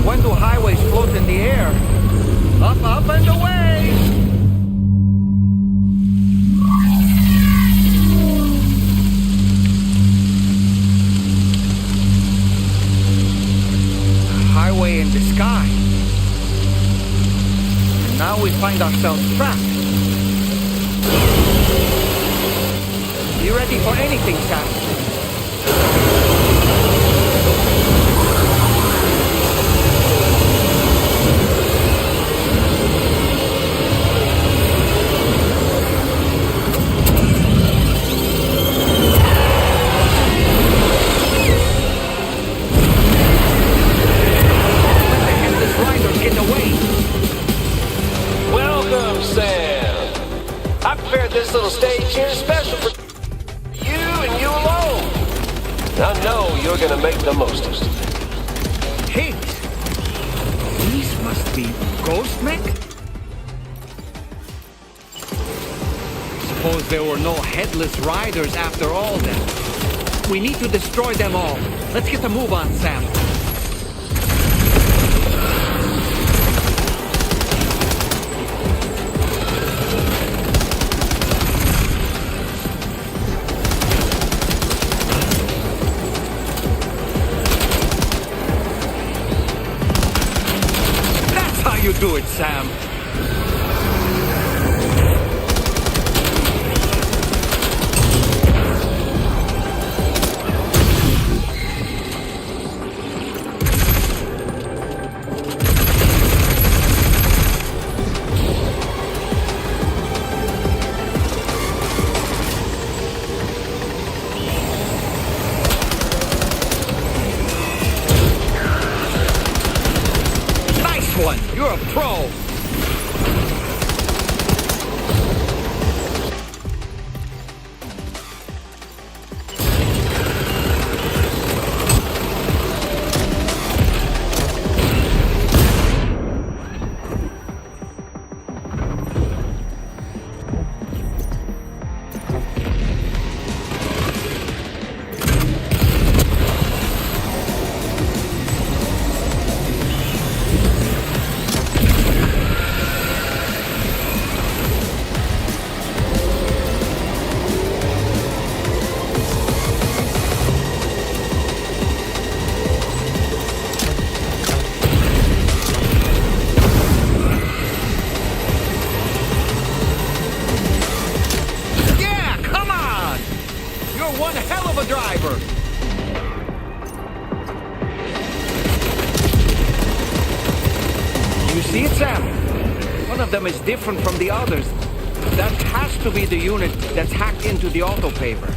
When do highways float in the air? Up, up, and away! A highway in the sky. And now we find ourselves trapped. Be ready for anything, Sam. Welcome, Sam. I prepared this little stage here special for you and you alone. I know you're gonna make the most of it. Pigs? These must be ghost mech? Suppose there were no headless riders after all then. We need to destroy them all. Let's get a move on, Sam. You do it, Sam. One. You're a pro. One hell of a driver! You see it, Sam? One of them is different from the others. That has to be the unit that's hacked into the autopaver.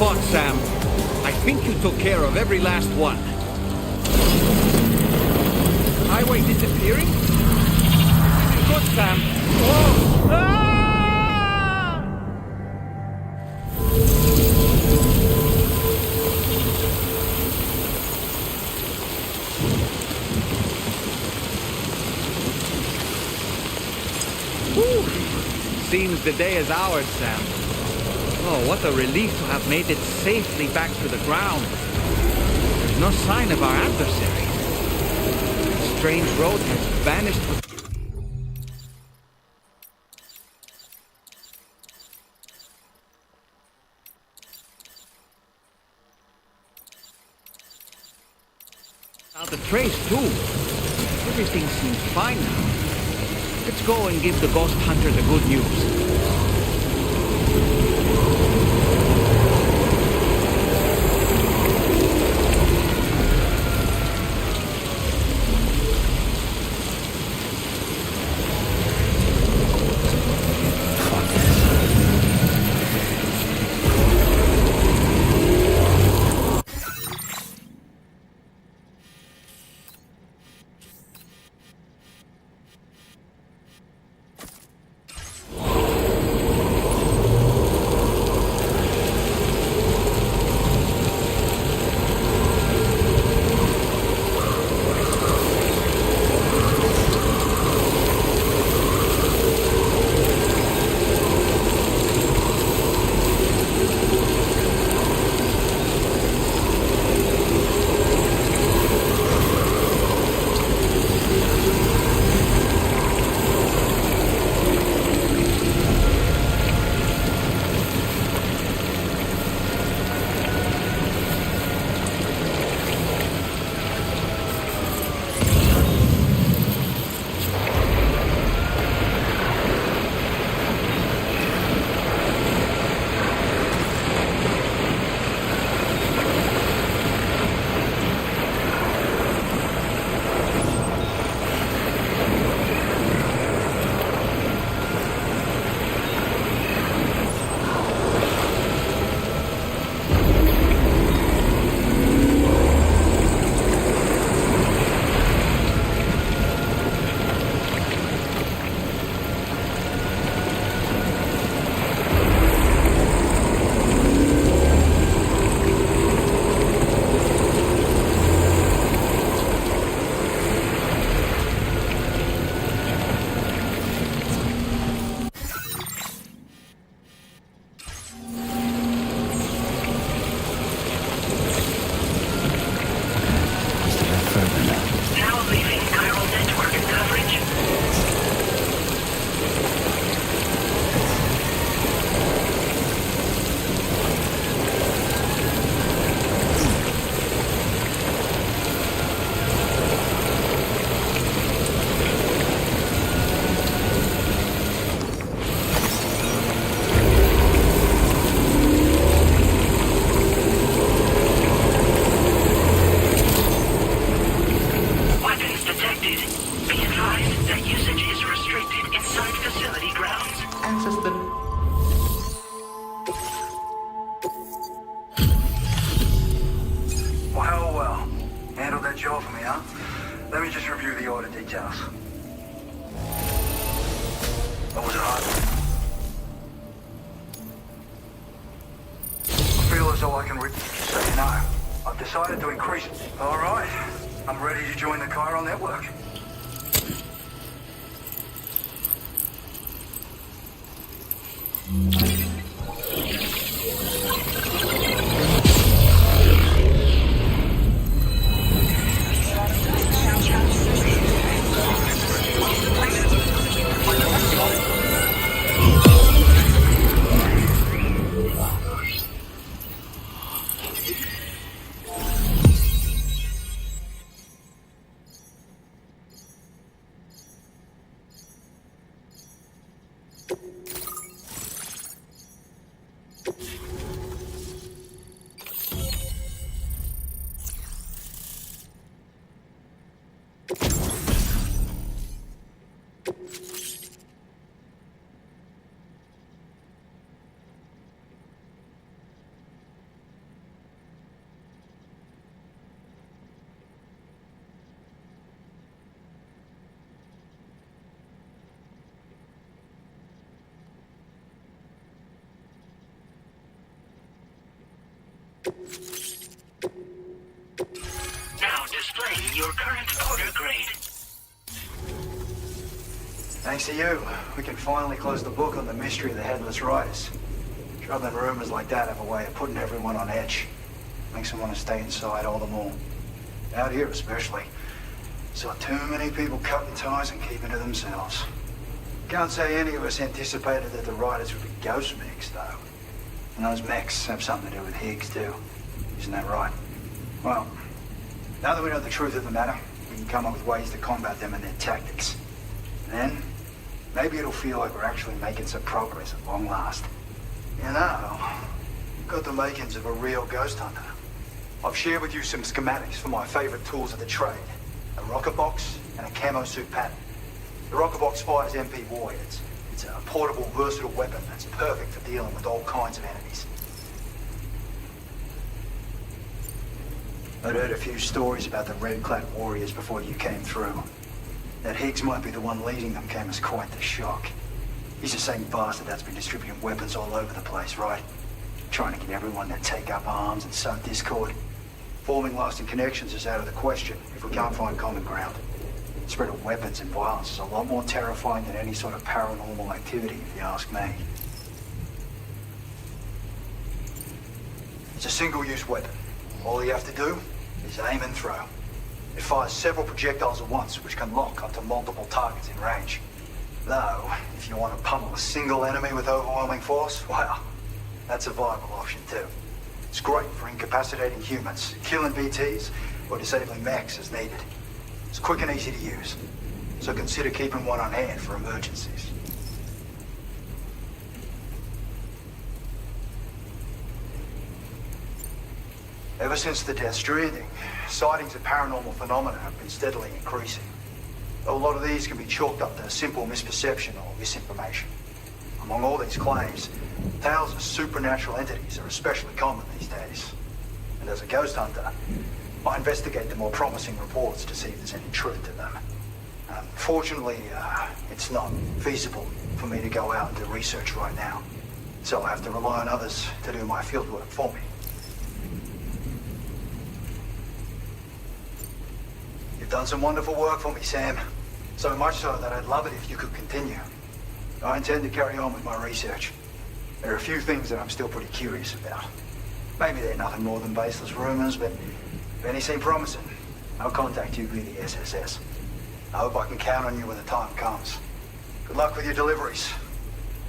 spot, Sam. I think you took care of every last one. Highway disappearing? Good, Sam. Whoa! Ah! Whew. Seems the day is ours, Sam. Oh, what a relief to have made it safely back to the ground. There's no sign of our adversary. The strange road has vanished with... Out a trace, too. Everything seems fine now. Let's go and give the ghost hunter the good news. Now displaying your current porter grade. Thanks to you, we can finally close the book on the mystery of the Headless Riders. Troubling rumors like that have a way of putting everyone on edge. Makes them want to stay inside all the more. Out here especially. Saw too many people cutting ties and keeping to themselves. Can't say any of us anticipated that the Riders would be ghost mechs, though. And those mechs have something to do with Higgs, too. Isn't that right? Well, now that we know the truth of the matter, we can come up with ways to combat them and their tactics. And then, maybe it'll feel like we're actually making some progress at long last. You know, you've got the makings of a real ghost hunter. I've shared with you some schematics for my favorite tools of the trade. A rocket box and a camo suit pattern. The rocket box fires MP warheads. It's a portable, versatile weapon that's perfect for dealing with all kinds of enemies. I'd heard a few stories about the red-clad warriors before you came through. That Higgs might be the one leading them came as quite the shock. He's the same bastard that's been distributing weapons all over the place, right? Trying to get everyone to take up arms and sow discord. Forming lasting connections is out of the question if we can't find common ground. The spread of weapons and violence is a lot more terrifying than any sort of paranormal activity, if you ask me. It's a single-use weapon. All you have to do is aim and throw. It fires several projectiles at once, which can lock onto multiple targets in range. Though, if you want to pummel a single enemy with overwhelming force, well, that's a viable option too. It's great for incapacitating humans, killing BTs, or disabling mechs as needed. It's quick and easy to use, so consider keeping one on hand for emergencies. Ever since the death Stranding, sightings of paranormal phenomena have been steadily increasing. Though a lot of these can be chalked up to simple misperception or misinformation. Among all these claims, tales of supernatural entities are especially common these days. And as a ghost hunter, I investigate the more promising reports to see if there's any truth to them. Fortunately, it's not feasible for me to go out and do research right now. So I have to rely on others to do my fieldwork for me. You've done some wonderful work for me, Sam. So much so that I'd love it if you could continue. I intend to carry on with my research. There are a few things that I'm still pretty curious about. Maybe they're nothing more than baseless rumors, but if any seem promising, I'll contact you via the SSS. I hope I can count on you when the time comes. Good luck with your deliveries.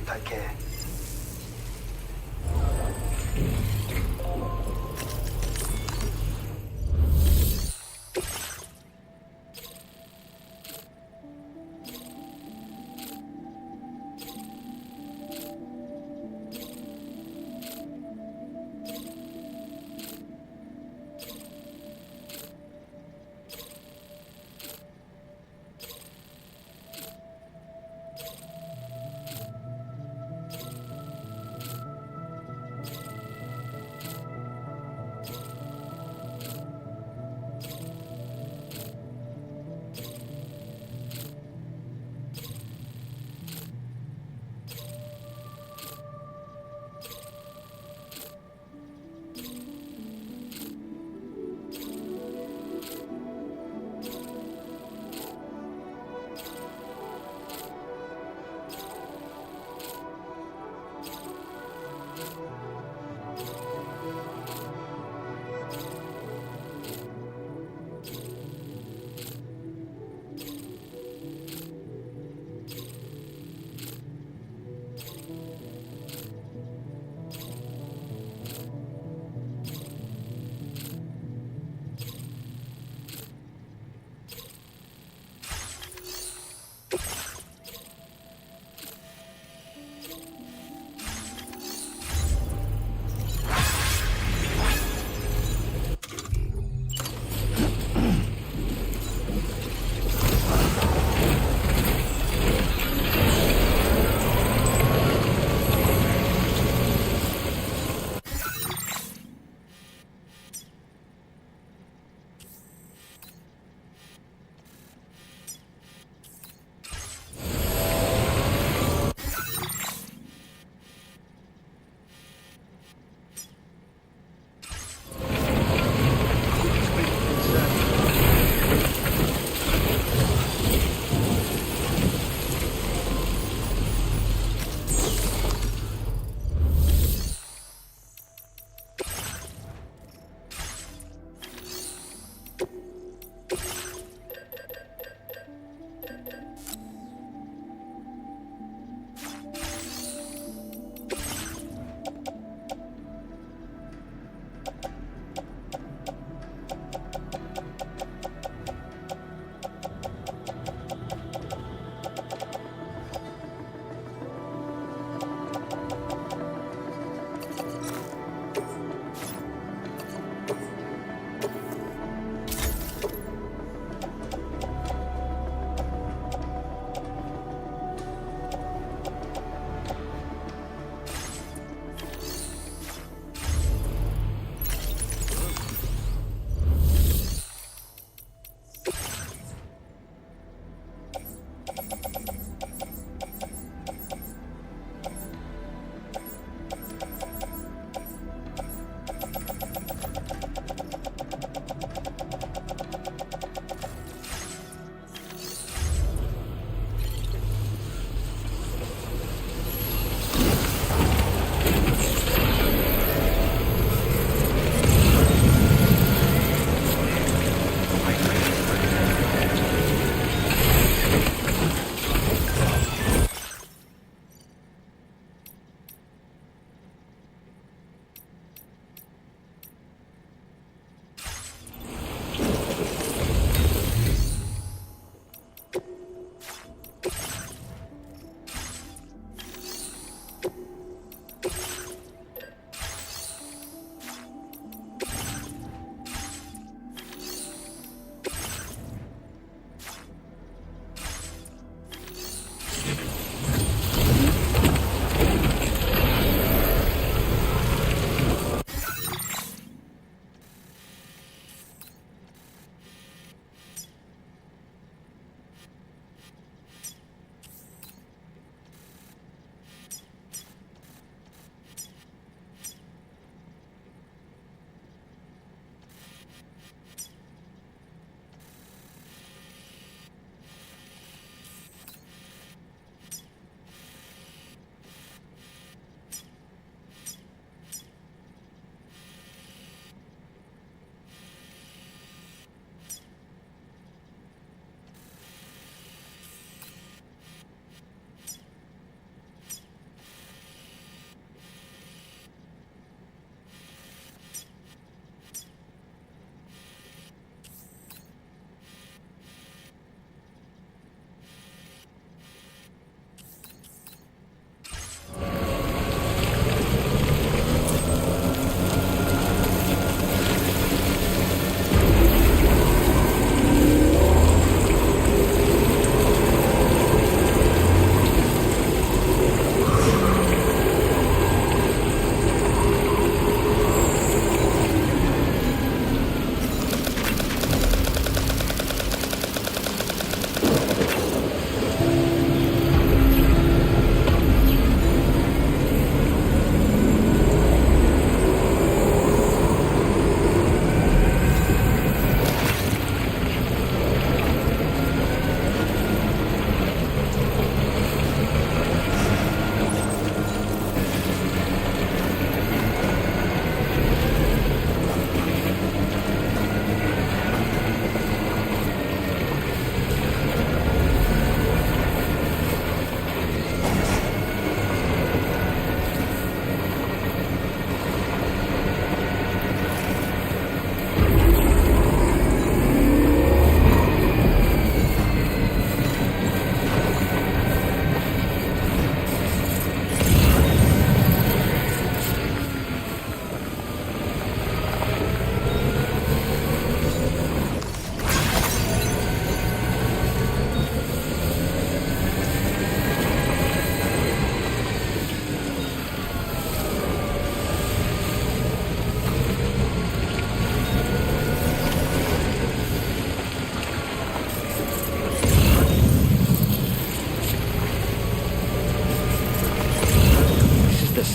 Take care.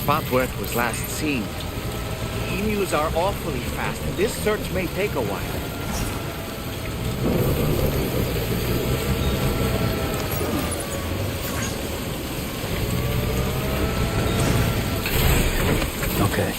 spot where it was last seen. Emus are awfully fast, and this search may take a while. Okay.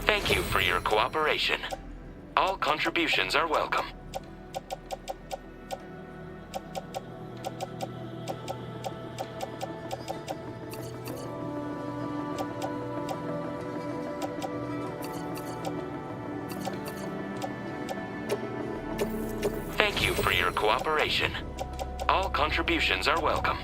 Thank you for your cooperation. All contributions are welcome. Thank you for your cooperation. All contributions are welcome.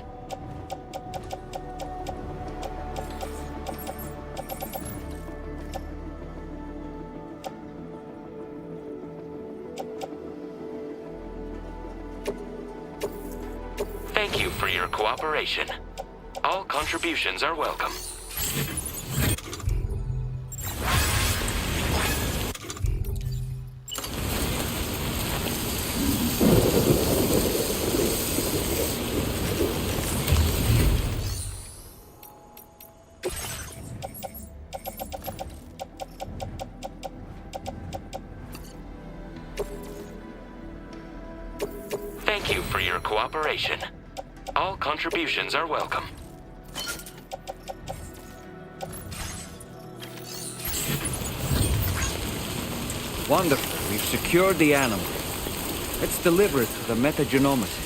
Thank you for your cooperation. All contributions are welcome. Thank you for your cooperation. All contributions are welcome. Wonderful. We've secured the animal. Let's deliver it to the metagenomicist.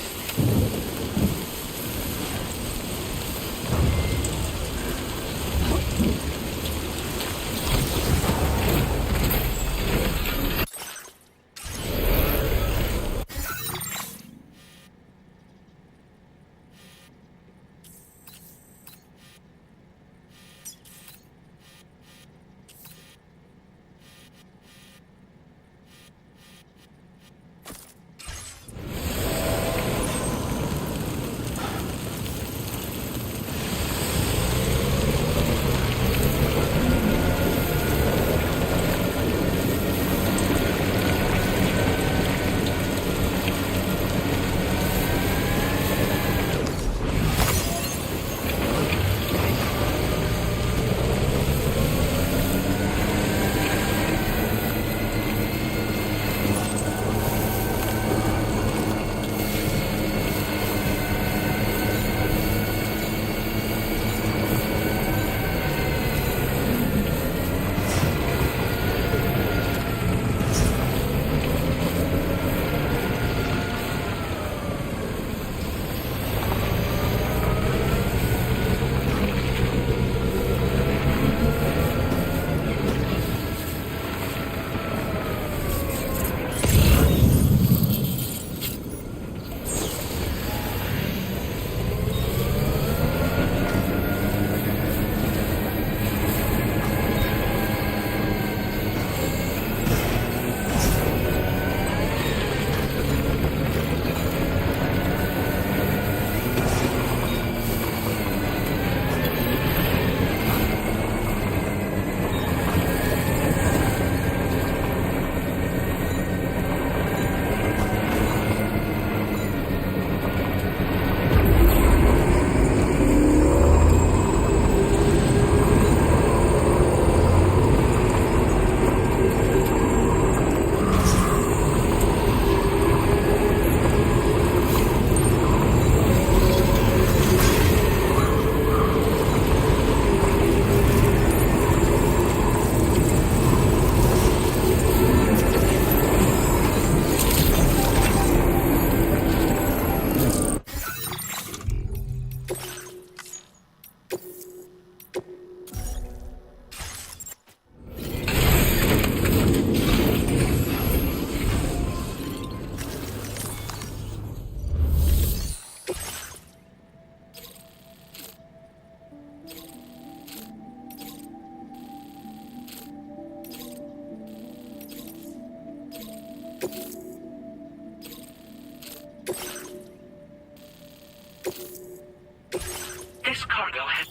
This cargo has...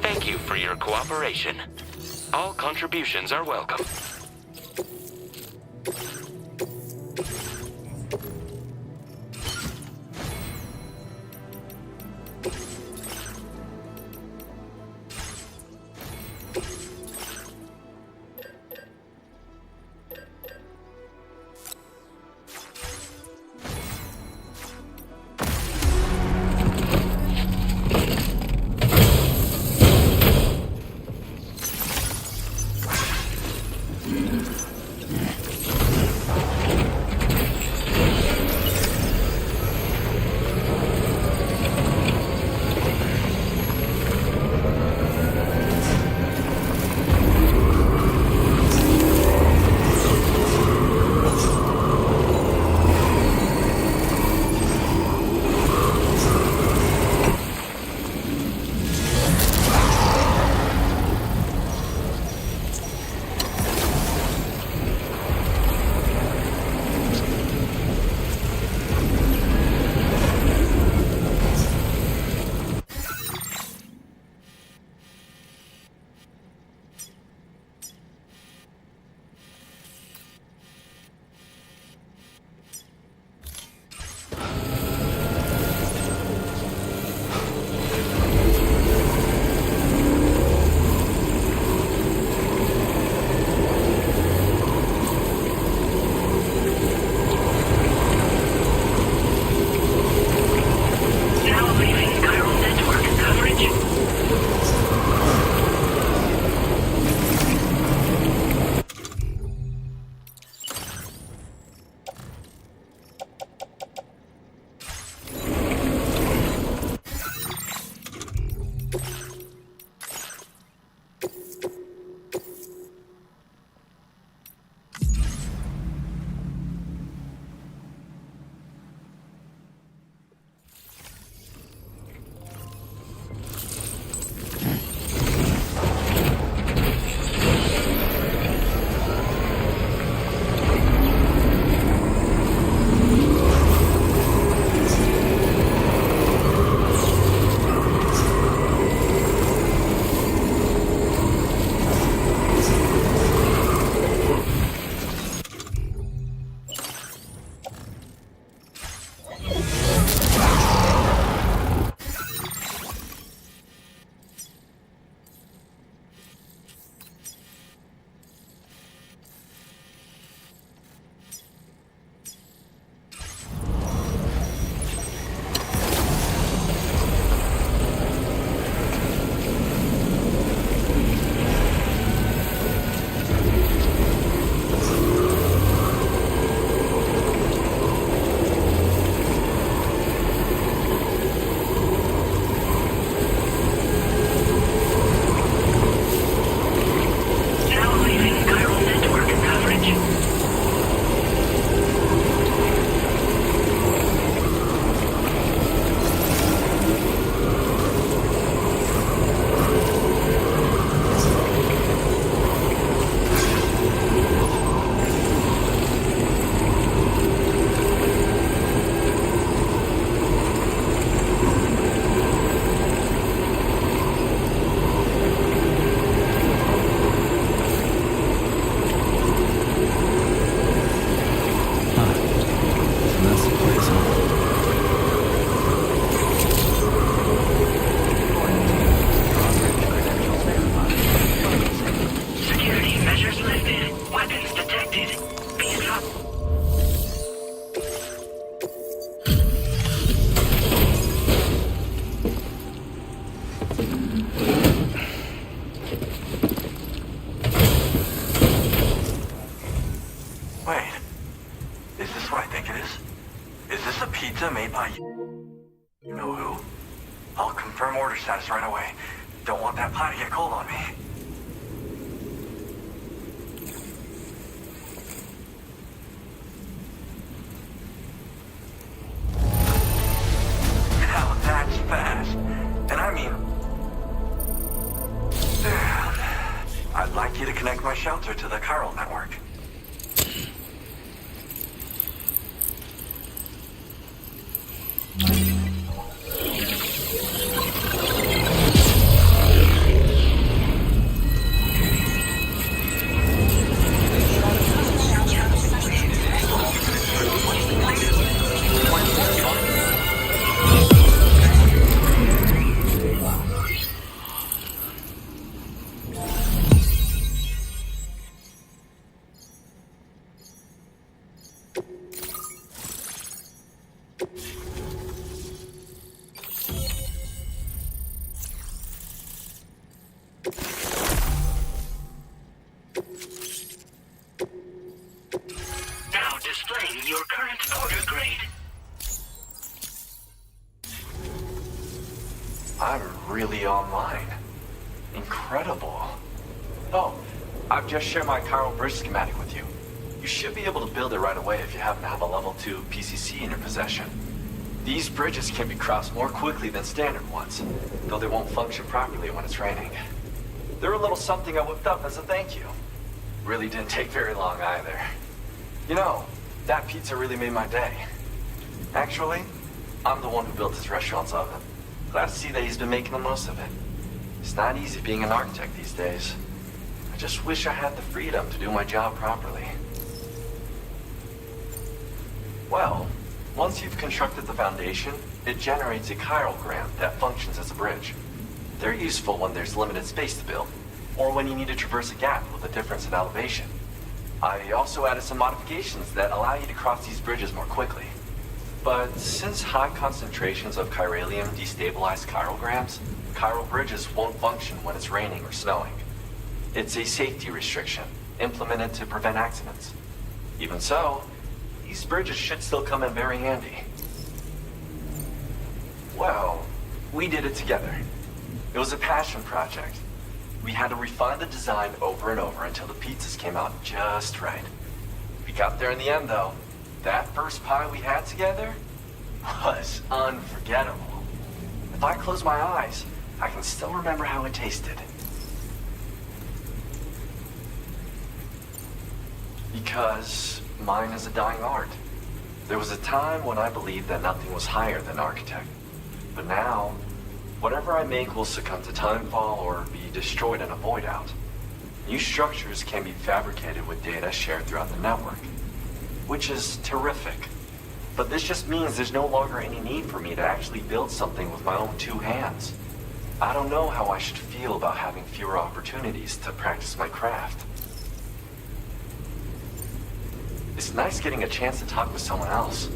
Thank you for your cooperation. All contributions are welcome. Confirm order status right away. Don't want that pie to get cold on me. Now that's fast. And I mean... I'd like you to connect my shelter to the chiral network. Now displaying your current order grade. I'm really online. Incredible. Oh, I've just shared my chiral bridge schematic with you. You should be able to build it right away if you happen to have a level 2 PCC in your possession. These bridges can be crossed more quickly than standard ones, though they won't function properly when it's raining. They're a little something I whipped up as a thank you. Really didn't take very long either. You know, that pizza really made my day. Actually, I'm the one who built this restaurant's oven. Glad to see that he's been making the most of it. It's not easy being an architect these days. I just wish I had the freedom to do my job properly. Well, once you've constructed the foundation, it generates a chirogram that functions as a bridge. They're useful when there's limited space to build, or when you need to traverse a gap with a difference in elevation. I also added some modifications that allow you to cross these bridges more quickly. But since high concentrations of chiralium destabilize chirograms, chiral bridges won't function when it's raining or snowing. It's a safety restriction, implemented to prevent accidents. Even so, these bridges should still come in very handy. Well, we did it together. It was a passion project. We had to refine the design over and over until the pizzas came out just right. We got there in the end, though. That first pie we had together was unforgettable. If I close my eyes, I can still remember how it tasted. Because mine is a dying art. There was a time when I believed that nothing was higher than architect. But now, whatever I make will succumb to timefall or be destroyed in a void out. New structures can be fabricated with data shared throughout the network, which is terrific. But this just means there's no longer any need for me to actually build something with my own two hands. I don't know how I should feel about having fewer opportunities to practice my craft. It's nice getting a chance to talk with someone else.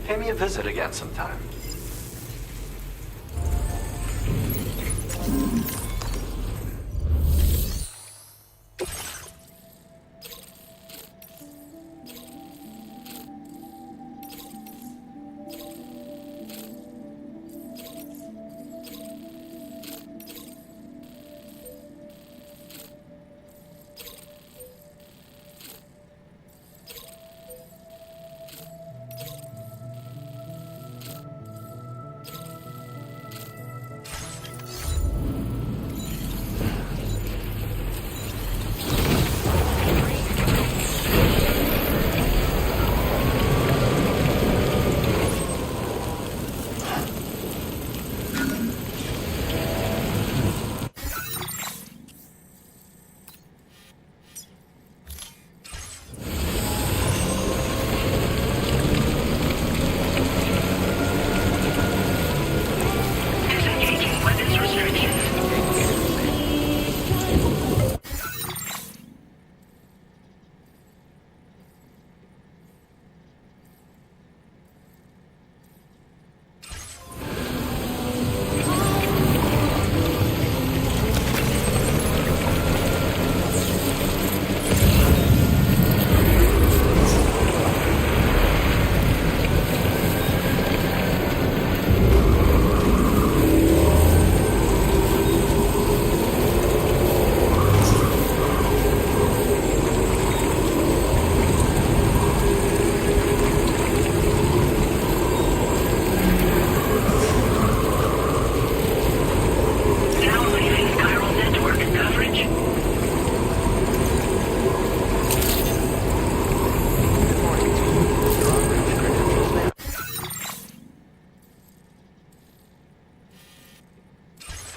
Pay me a visit again sometime.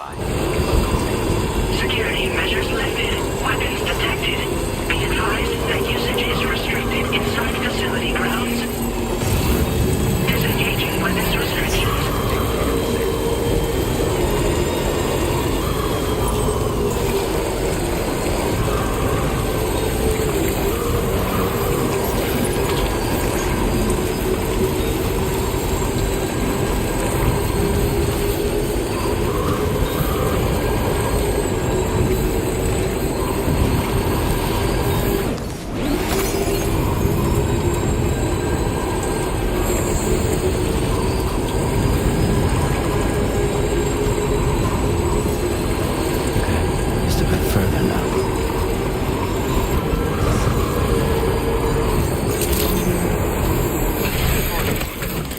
verified. Welcome, Sam. Security measures lifted. Weapons detected. Be advised that usage is restricted inside facility grounds. Disengaging weapons restrictions. Just a bit further now.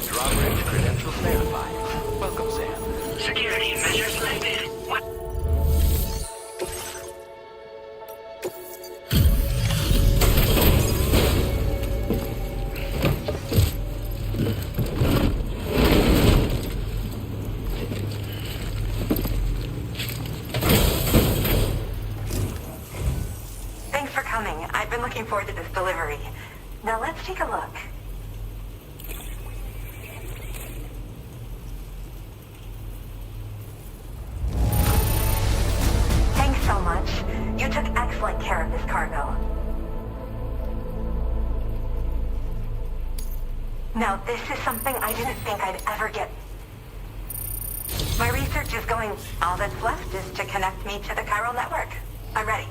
Drawbridge credentials verified. Welcome, Sam. Security measures lifted. What? Thanks for coming. I've been looking forward to this delivery. Now let's take a look. Thanks so much. You took excellent care of this cargo. Now, this is something I didn't think I'd ever get. My research is going... All that's left is to connect me to the chiral network. I'm ready.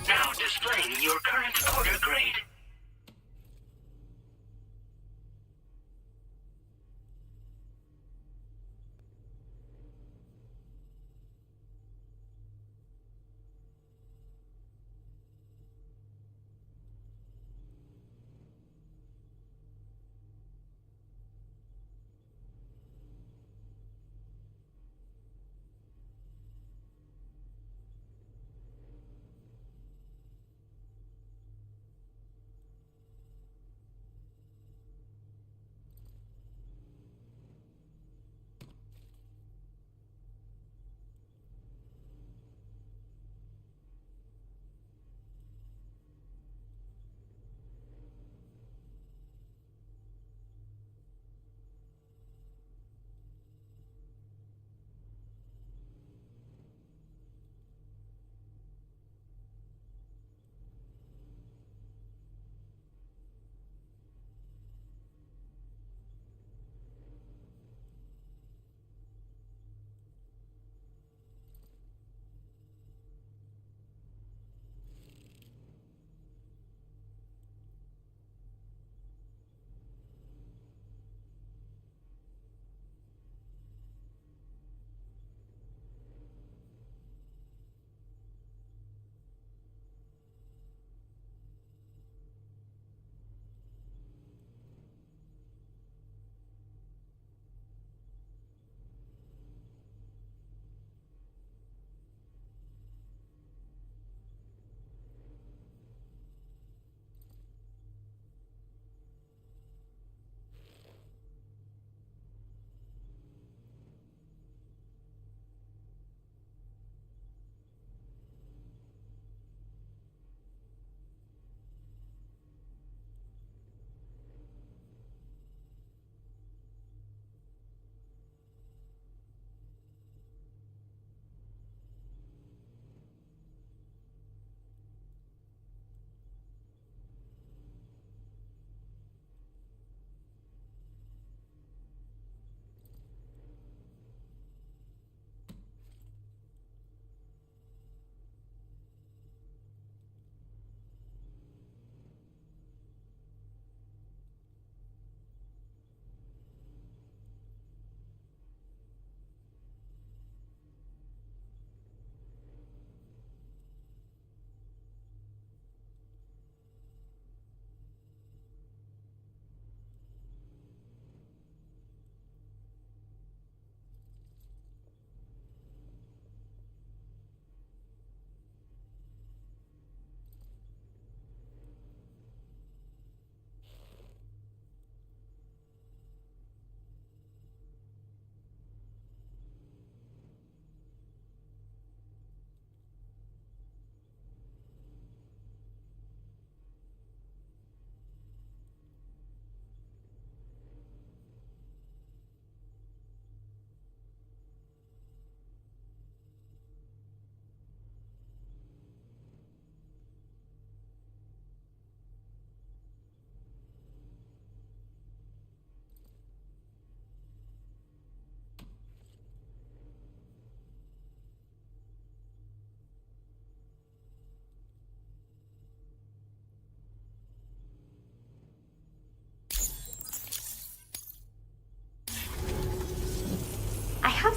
Now displaying your current order grade.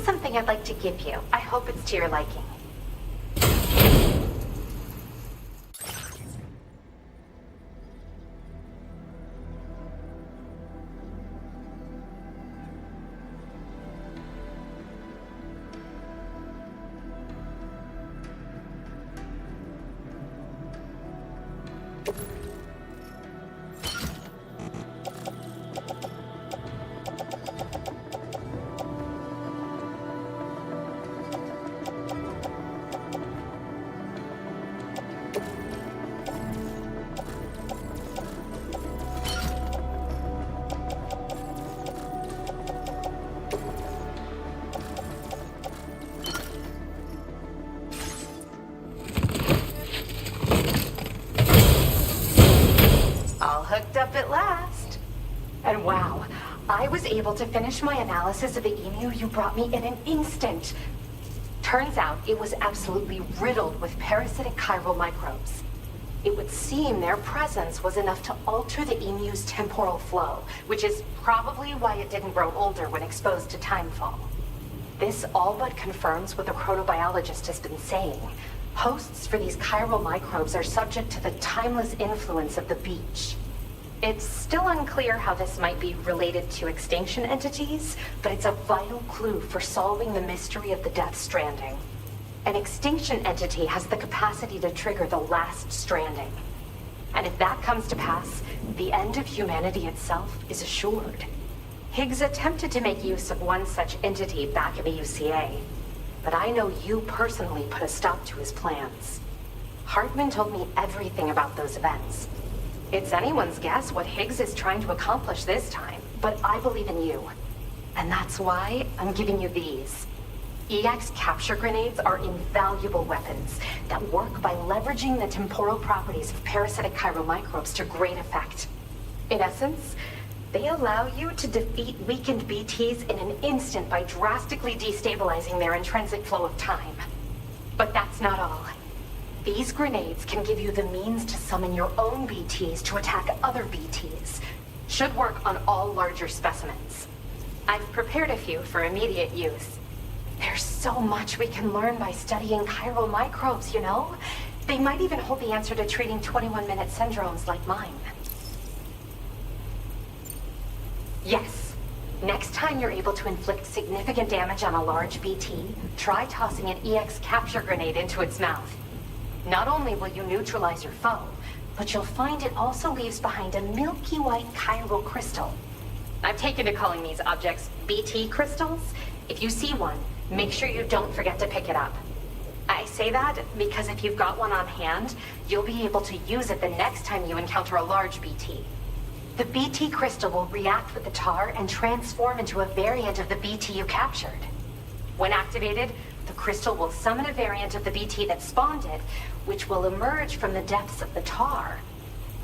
something I'd like to give you. I hope it's to your liking. All hooked up at last. And wow, I was able to finish my analysis of the emu you brought me in an instant. Turns out it was absolutely riddled with parasitic chiral microbes. It would seem their presence was enough to alter the emu's temporal flow, which is probably why it didn't grow older when exposed to timefall. This all but confirms what the chronobiologist has been saying. Hosts for these chiral microbes are subject to the timeless influence of the beach. It's still unclear how this might be related to extinction entities, but it's a vital clue for solving the mystery of the Death Stranding. An extinction entity has the capacity to trigger the last stranding. And if that comes to pass, the end of humanity itself is assured. Higgs attempted to make use of one such entity back in the UCA, but I know you personally put a stop to his plans. Hartman told me everything about those events. It's anyone's guess what Higgs is trying to accomplish this time, but I believe in you. And that's why I'm giving you these. EX capture grenades are invaluable weapons that work by leveraging the temporal properties of parasitic chiral microbes to great effect. In essence, they allow you to defeat weakened BTs in an instant by drastically destabilizing their intrinsic flow of time. But that's not all. These grenades can give you the means to summon your own BTs to attack other BTs. Should work on all larger specimens. I've prepared a few for immediate use. There's so much we can learn by studying chiral microbes, you know? They might even hold the answer to treating 21-minute syndromes like mine. Yes. Next time you're able to inflict significant damage on a large BT, try tossing an EX capture grenade into its mouth. Not only will you neutralize your foe, but you'll find it also leaves behind a milky white chiral crystal. I've taken to calling these objects BT crystals. If you see one, make sure you don't forget to pick it up. I say that because if you've got one on hand, you'll be able to use it the next time you encounter a large BT. The BT crystal will react with the tar and transform into a variant of the BT you captured. When activated, the crystal will summon a variant of the BT that spawned it, which will emerge from the depths of the tar.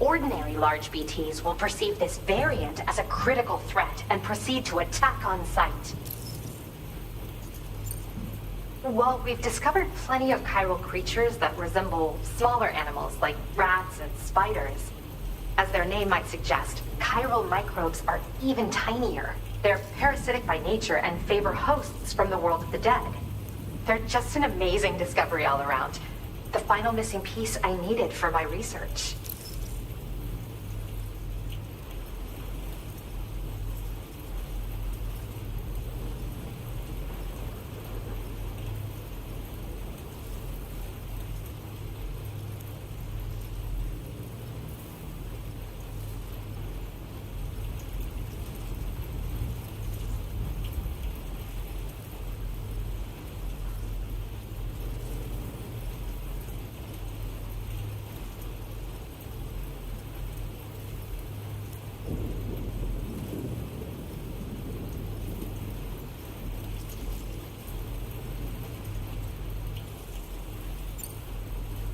Ordinary large BTs will perceive this variant as a critical threat and proceed to attack on sight. While we've discovered plenty of chiral creatures that resemble smaller animals like rats and spiders, as their name might suggest, chiral microbes are even tinier. They're parasitic by nature and favor hosts from the world of the dead. They're just an amazing discovery all around. The final missing piece I needed for my research.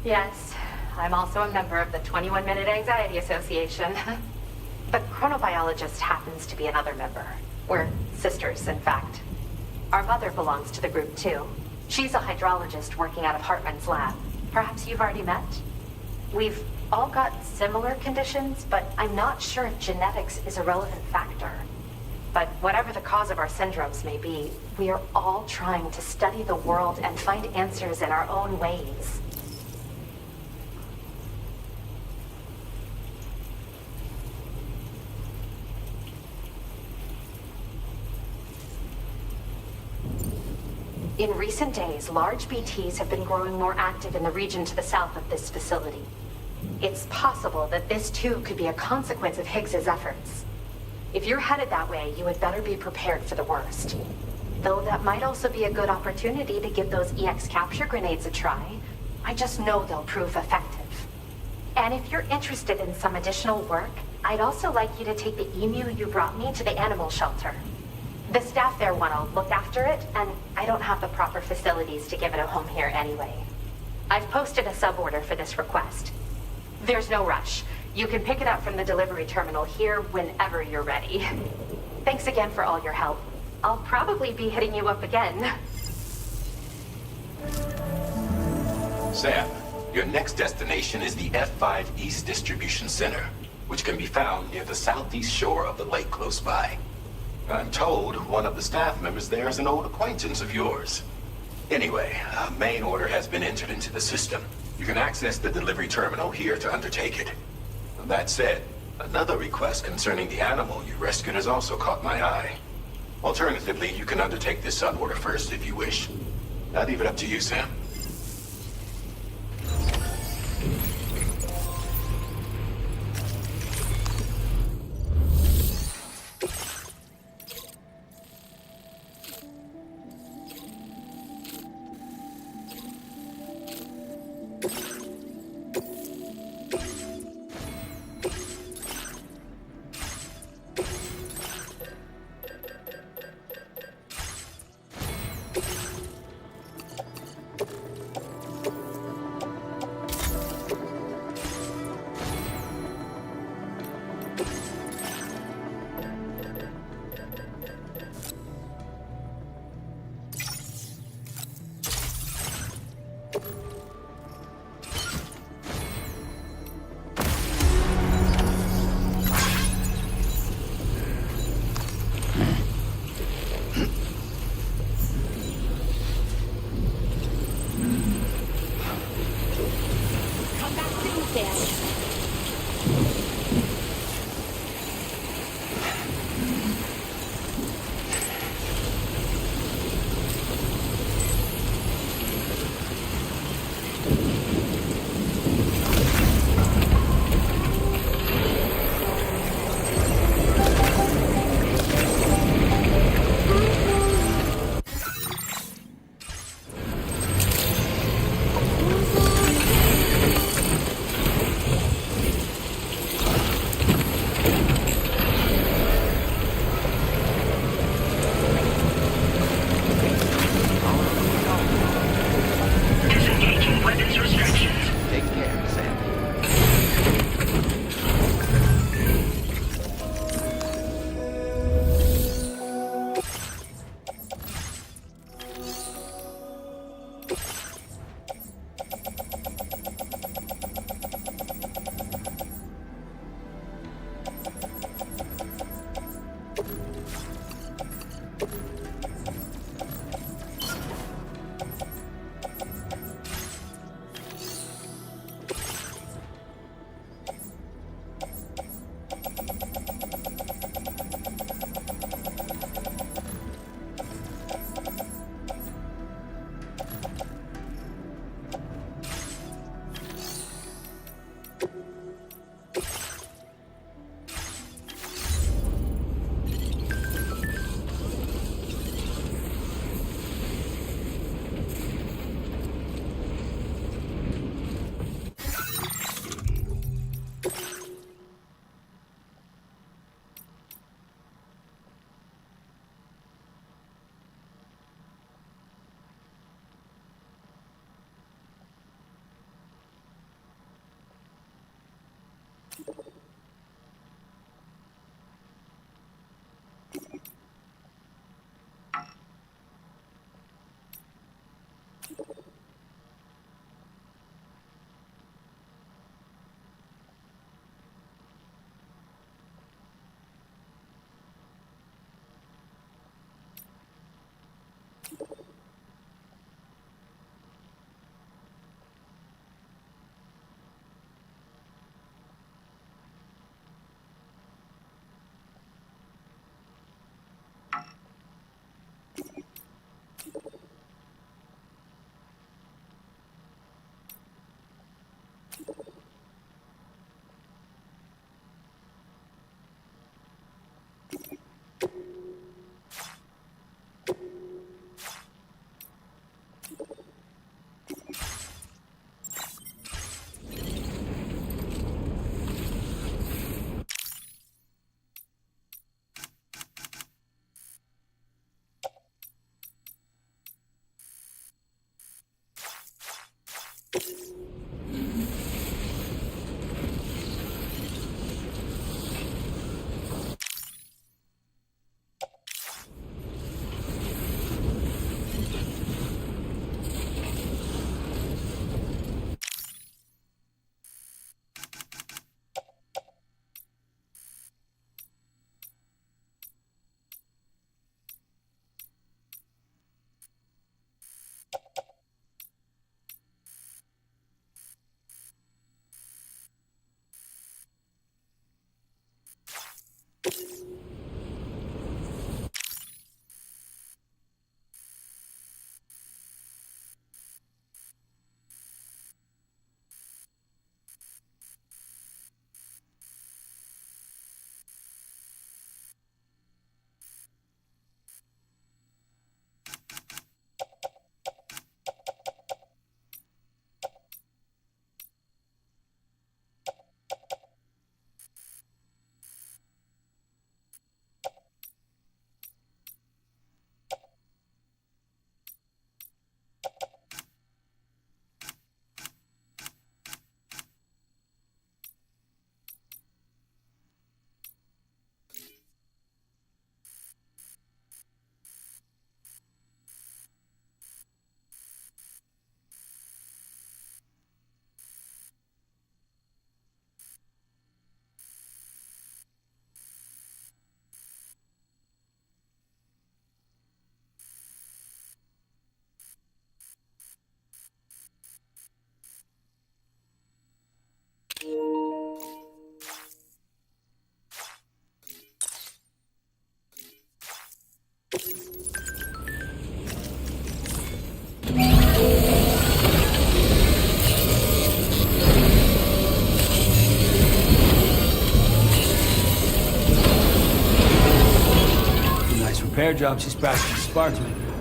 Yes, I'm also a member of the 21-Minute Anxiety Association. The chronobiologist happens to be another member. We're sisters, in fact. Our mother belongs to the group, too. She's a hydrologist working out of Hartman's lab. Perhaps you've already met? We've all got similar conditions, but I'm not sure if genetics is a relevant factor. But whatever the cause of our syndromes may be, we are all trying to study the world and find answers in our own ways. In recent days, large BTs have been growing more active in the region to the south of this facility. It's possible that this too could be a consequence of Higgs's efforts. If you're headed that way, you had better be prepared for the worst. Though that might also be a good opportunity to give those EX capture grenades a try. I just know they'll prove effective. And if you're interested in some additional work, I'd also like you to take the emu you brought me to the animal shelter. The staff there want to look after it, and I don't have the proper facilities to give it a home here anyway. I've posted a sub-order for this request. There's no rush. You can pick it up from the delivery terminal here whenever you're ready. Thanks again for all your help. I'll probably be hitting you up again. Sam, your next destination is the F5 East Distribution Center, which can be found near the southeast shore of the lake close by. I'm told one of the staff members there is an old acquaintance of yours. Anyway, a main order has been entered into the system. You can access the delivery terminal here to undertake it. That said, another request concerning the animal you rescued has also caught my eye. Alternatively, you can undertake this sub-order first if you wish. I'll leave it up to you, Sam. airdrop she's practically sparkling.